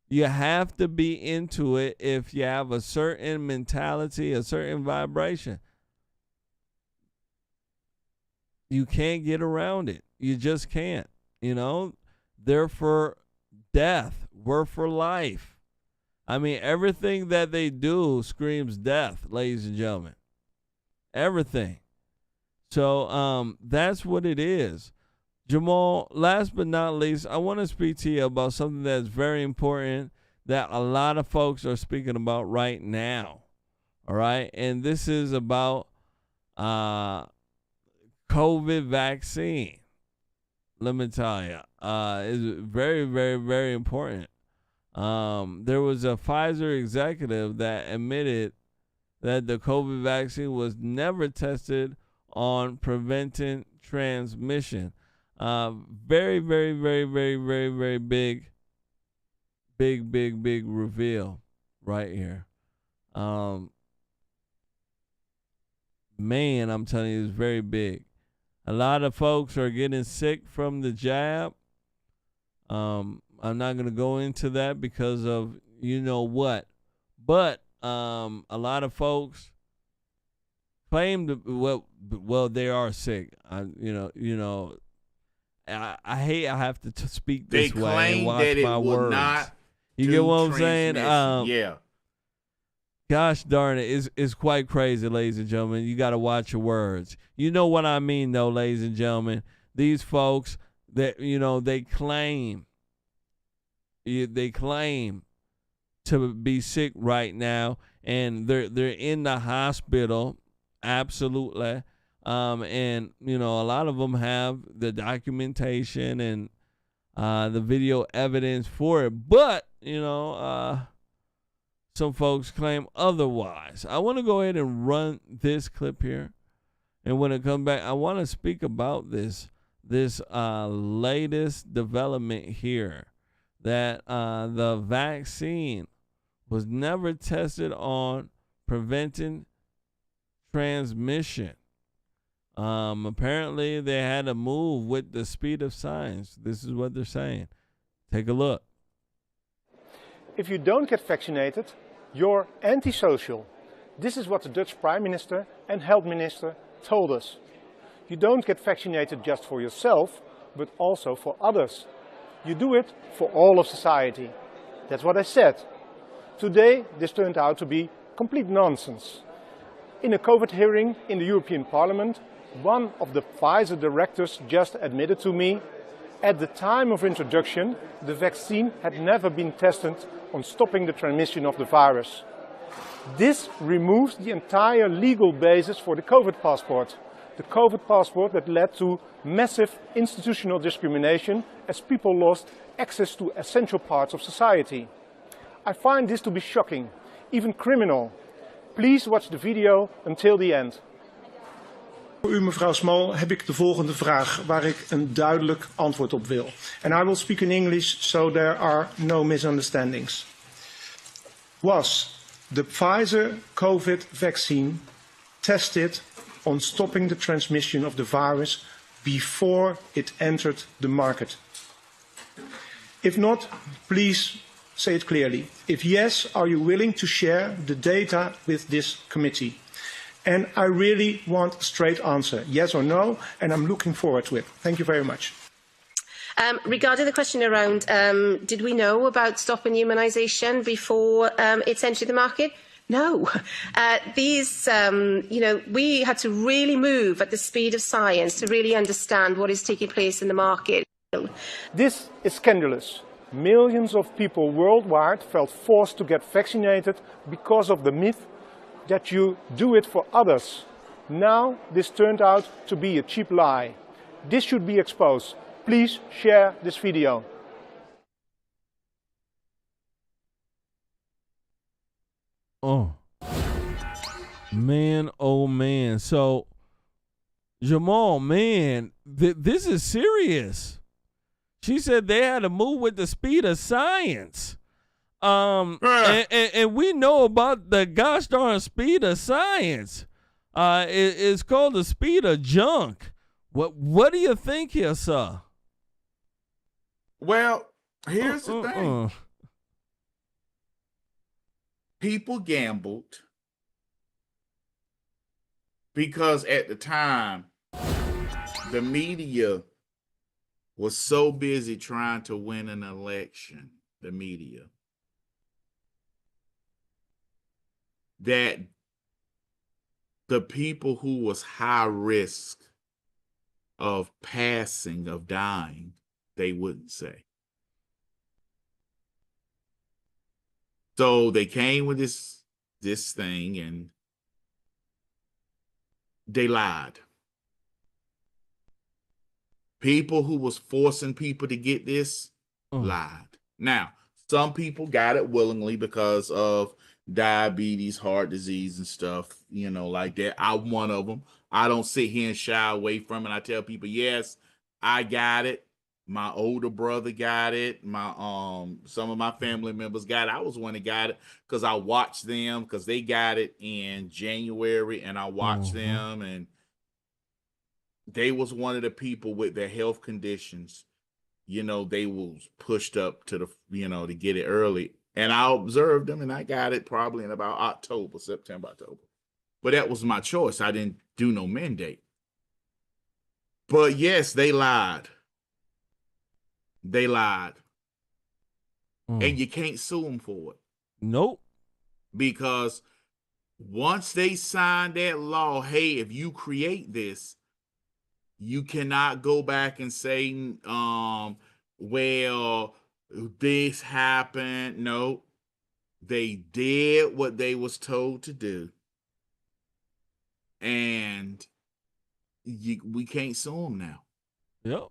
you have to be into it if you have a certain mentality, a certain vibration. You can't get around it. You just can't. They're for death. We're for life. I mean, everything that they do screams death, ladies and gentlemen. Everything. So that's what it is. Jamal, last but not least, I want to speak to you about something that's very important that a lot of folks are speaking about right now. All right? And this is about COVID vaccine. Let me tell you, it's very, very, very important. There was a Pfizer executive that admitted that the COVID vaccine was never tested on preventing transmission. Very, very, very, very, very, very big reveal right here. Man, I'm telling you, it's very big. A lot of folks are getting sick from the jab. I'm not going to go into that because of what. But a lot of folks claim to, well, they are sick. I hate I have to speak this way and watch my words. You get what I'm saying? Yeah. Gosh darn it, it's quite crazy, ladies and gentlemen. You got to watch your words. You know what I mean, though, ladies and gentlemen. These folks that they claim to be sick right now, and they're in the hospital, absolutely. And a lot of them have the documentation and the video evidence for it, but some folks claim otherwise. I want to go ahead and run this clip here, and when it comes back, I want to speak about this latest development here, that the vaccine was never tested on preventing transmission. Apparently they had to move with the speed of science. This is what they're saying. Take a look. If you don't get vaccinated, you're antisocial. This is what the Dutch Prime Minister and Health Minister told us. You don't get vaccinated just for yourself, but also for others. You do it for all of society. That's what I said. Today, this turned out to be complete nonsense. In a COVID hearing in the European Parliament, one of the Pfizer directors just admitted to me, at the time of introduction, the vaccine had never been tested on stopping the transmission of the virus. This removes the entire legal basis for the COVID passport. The COVID passport that led to massive institutional discrimination as people lost access to essential parts of society. I find this to be shocking, even criminal. Please watch the video until the end. Voor u, mevrouw Small, heb ik de volgende vraag waar ik een duidelijk antwoord op wil. And I will speak in English so there are no misunderstandings. Was the Pfizer COVID vaccine tested on stopping the transmission of the virus before it entered the market? If not, please say it clearly. If yes, are you willing to share the data with this committee? And I really want a straight answer, yes or no, and I'm looking forward to it. Thank you very much. Regarding the question around, did we know about stopping immunisation before it's entered the market? No. We had to really move at the speed of science to really understand what is taking place in the market. This is scandalous. Millions of people worldwide felt forced to get vaccinated because of the myth that you do it for others. Now this turned out to be a cheap lie. This should be exposed. Please share this video. Oh man. So Jamal, man, this is serious. She said they had to move with the speed of science. And we know about the gosh darn speed of science. It's called the speed of junk. What do you think here, sir? Well, here's the thing. People gambled because at the time, the media was so busy trying to win an election, the media, that the people who was high risk of passing, of dying, they wouldn't say. So they came with this thing and they lied. People who was forcing people to get this lied. Now, some people got it willingly because of diabetes, heart disease and stuff, you know, like that. I'm one of them. I don't sit here and shy away from it. I tell people, yes, I got it. My older brother got it. My some of my family members got it. I was one that got it because I watched them because they got it in January and I watched them, and they was one of the people with their health conditions. You know, they was pushed up to the, you know, to get it early. And I observed them and I got it probably in about September, October. But that was my choice. I didn't do no mandate. But yes, they lied. They lied. And you can't sue them for it. Nope. Because once they signed that law, hey, if you create this, you cannot go back and say, well, this happened. No, they did what they was told to do. And we can't sue them now. Yep.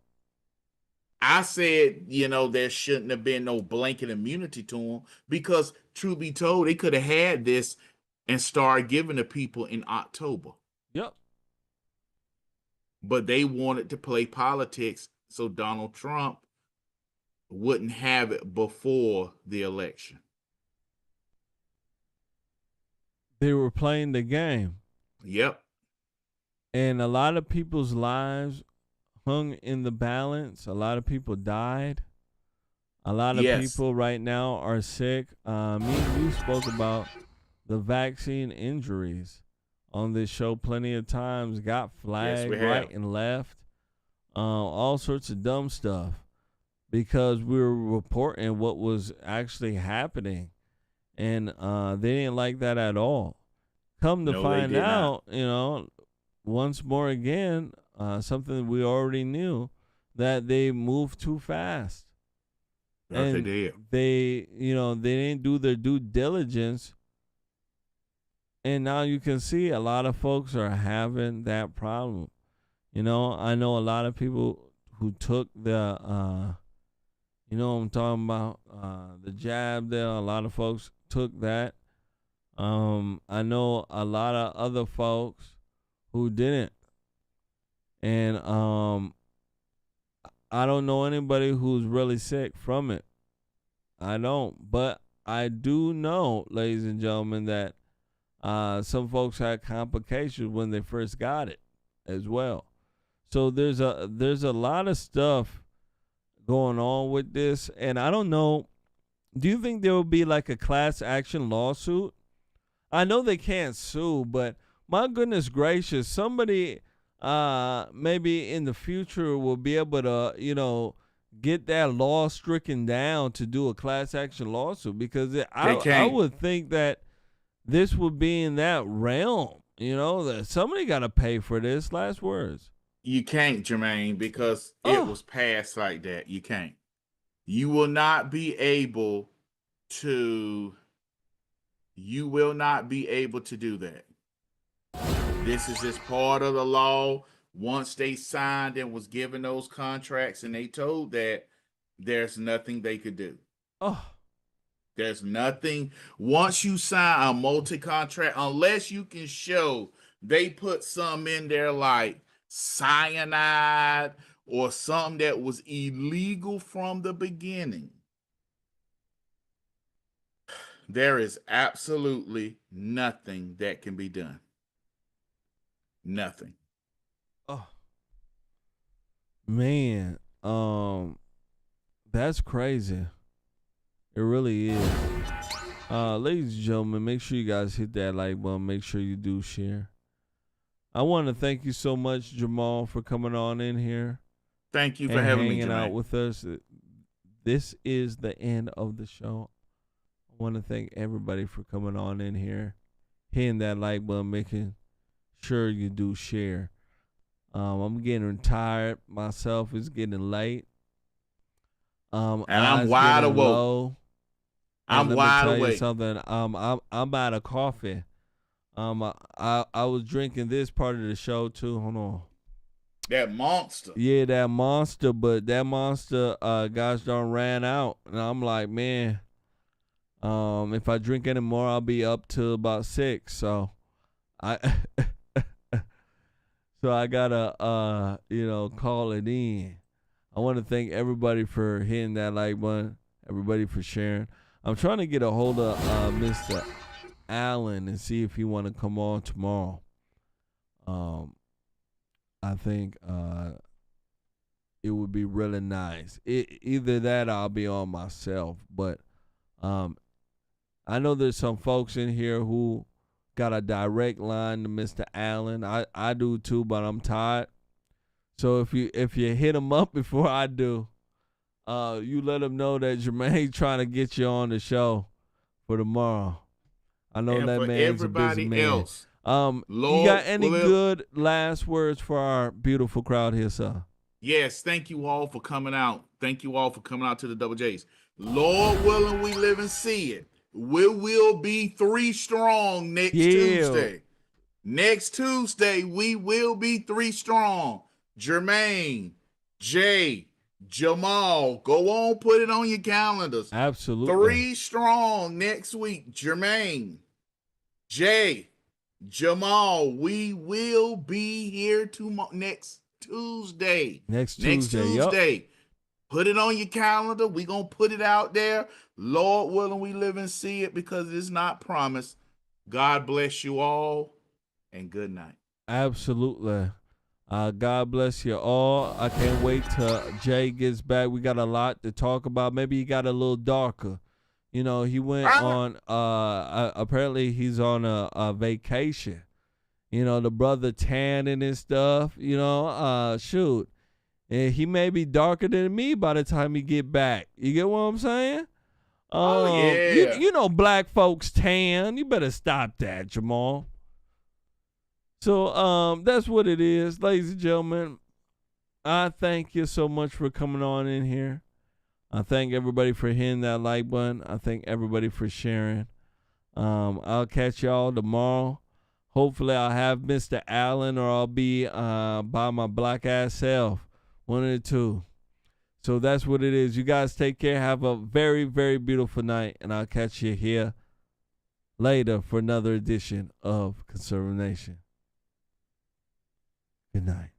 I said, you know, there shouldn't have been no blanket immunity to them because, truth be told, they could have had this and started giving to people in October. Yep. But they wanted to play politics so Donald Trump wouldn't have it before the election. They were playing the game. Yep. And a lot of people's lives hung in the balance. A lot of people died. A lot of people right now are sick. Me and you spoke about the vaccine injuries on this show plenty of times. Got flagged right and left. All sorts of dumb stuff because we were reporting what was actually happening. And they didn't like that at all. Come to find out, you know, once more again, something we already knew, that they moved too fast. Yes, they did. They, you know, they didn't do their due diligence. And now you can see a lot of folks are having that problem. You know, I know a lot of people who took the, you know what I'm talking about, the jab there. A lot of folks took that. I know a lot of other folks who didn't. And I don't know anybody who's really sick from it. I don't. But I do know, ladies and gentlemen, that some folks had complications when they first got it as well. So there's a lot of stuff going on with this. And I don't know, do you think there will be like a class action lawsuit? I know they can't sue, but my goodness gracious, somebody maybe in the future will be able to, you know, get that law stricken down to do a class action lawsuit, because I would think that this would be in that realm, you know, that somebody got to pay for this. Last words. You can't, Jermaine, because it was passed like that. You can't. You will not be able to do that. This is just part of the law. Once they signed and was given those contracts and they told that, there's nothing they could do. Oh. There's nothing. Once you sign a multi-contract, unless you can show they put some in there like cyanide or something that was illegal from the beginning, there is absolutely nothing that can be done. Nothing. Oh. Man, that's crazy. It really is. Ladies and gentlemen, make sure you guys hit that like button. Make sure you do share. I want to thank you so much, Jamal, for coming on in here. Thank you for having me, hanging out Jermain. with us. This is the end of the show. I want to thank everybody for coming on in here, hitting that like button, making sure you do share. I'm getting tired myself. It's getting late. And I'm wide awake. Low. I'm let wide me tell awake. you something. I'm out of coffee. I was drinking this part of the show too. Hold on. That monster. Yeah, that monster. But that monster, gosh darn, ran out, and I'm like, man, if I drink any more, I'll be up to about 6. So, I gotta, call it in. I want to thank everybody for hitting that like button. Everybody for sharing. I'm trying to get a hold of Mr. Allen and see if he want to come on tomorrow. I think it would be really nice. Either that or I'll be on myself. But I know there's some folks in here who got a direct line to Mr. Allen. I do too, but I'm tired. So if you hit him up before I do, you let him know that Jermain trying to get you on the show for tomorrow. I know And that for man's a busy everybody man. else, You Lord got any willing- good last words for our beautiful crowd here, sir? Yes, thank you all for coming out. Thank you all for coming out to the Double J's. Lord willing, we live and see it. We will be 3 strong next Tuesday. Next Tuesday, we will be 3 strong. Jermain, Jay, Jamal, go on, put it on your calendars. Absolutely. 3 strong next week. Jermain, Jay, Jamal, we will be here next Tuesday. Next Tuesday, yup. Put it on your calendar. We're going to put it out there. Lord willing, we live and see it because it is not promised. God bless you all and good night. Absolutely. God bless you all. I can't wait till Jay gets back. We got a lot to talk about. Maybe he got a little darker. You know, he went on, apparently he's on a vacation. You know, the brother tanning and stuff, you know, shoot. And he may be darker than me by the time he get back. You get what I'm saying? Yeah. You know black folks tan. You better stop that, Jamal. So that's what it is, ladies and gentlemen. I thank you so much for coming on in here. I thank everybody for hitting that like button. I thank everybody for sharing. I'll catch y'all tomorrow. Hopefully I'll have Mr. Allen or I'll be by my black ass self. One of the two. So that's what it is. You guys take care. Have a very, very beautiful night. And I'll catch you here later for another edition of Conservative Nation. Good night.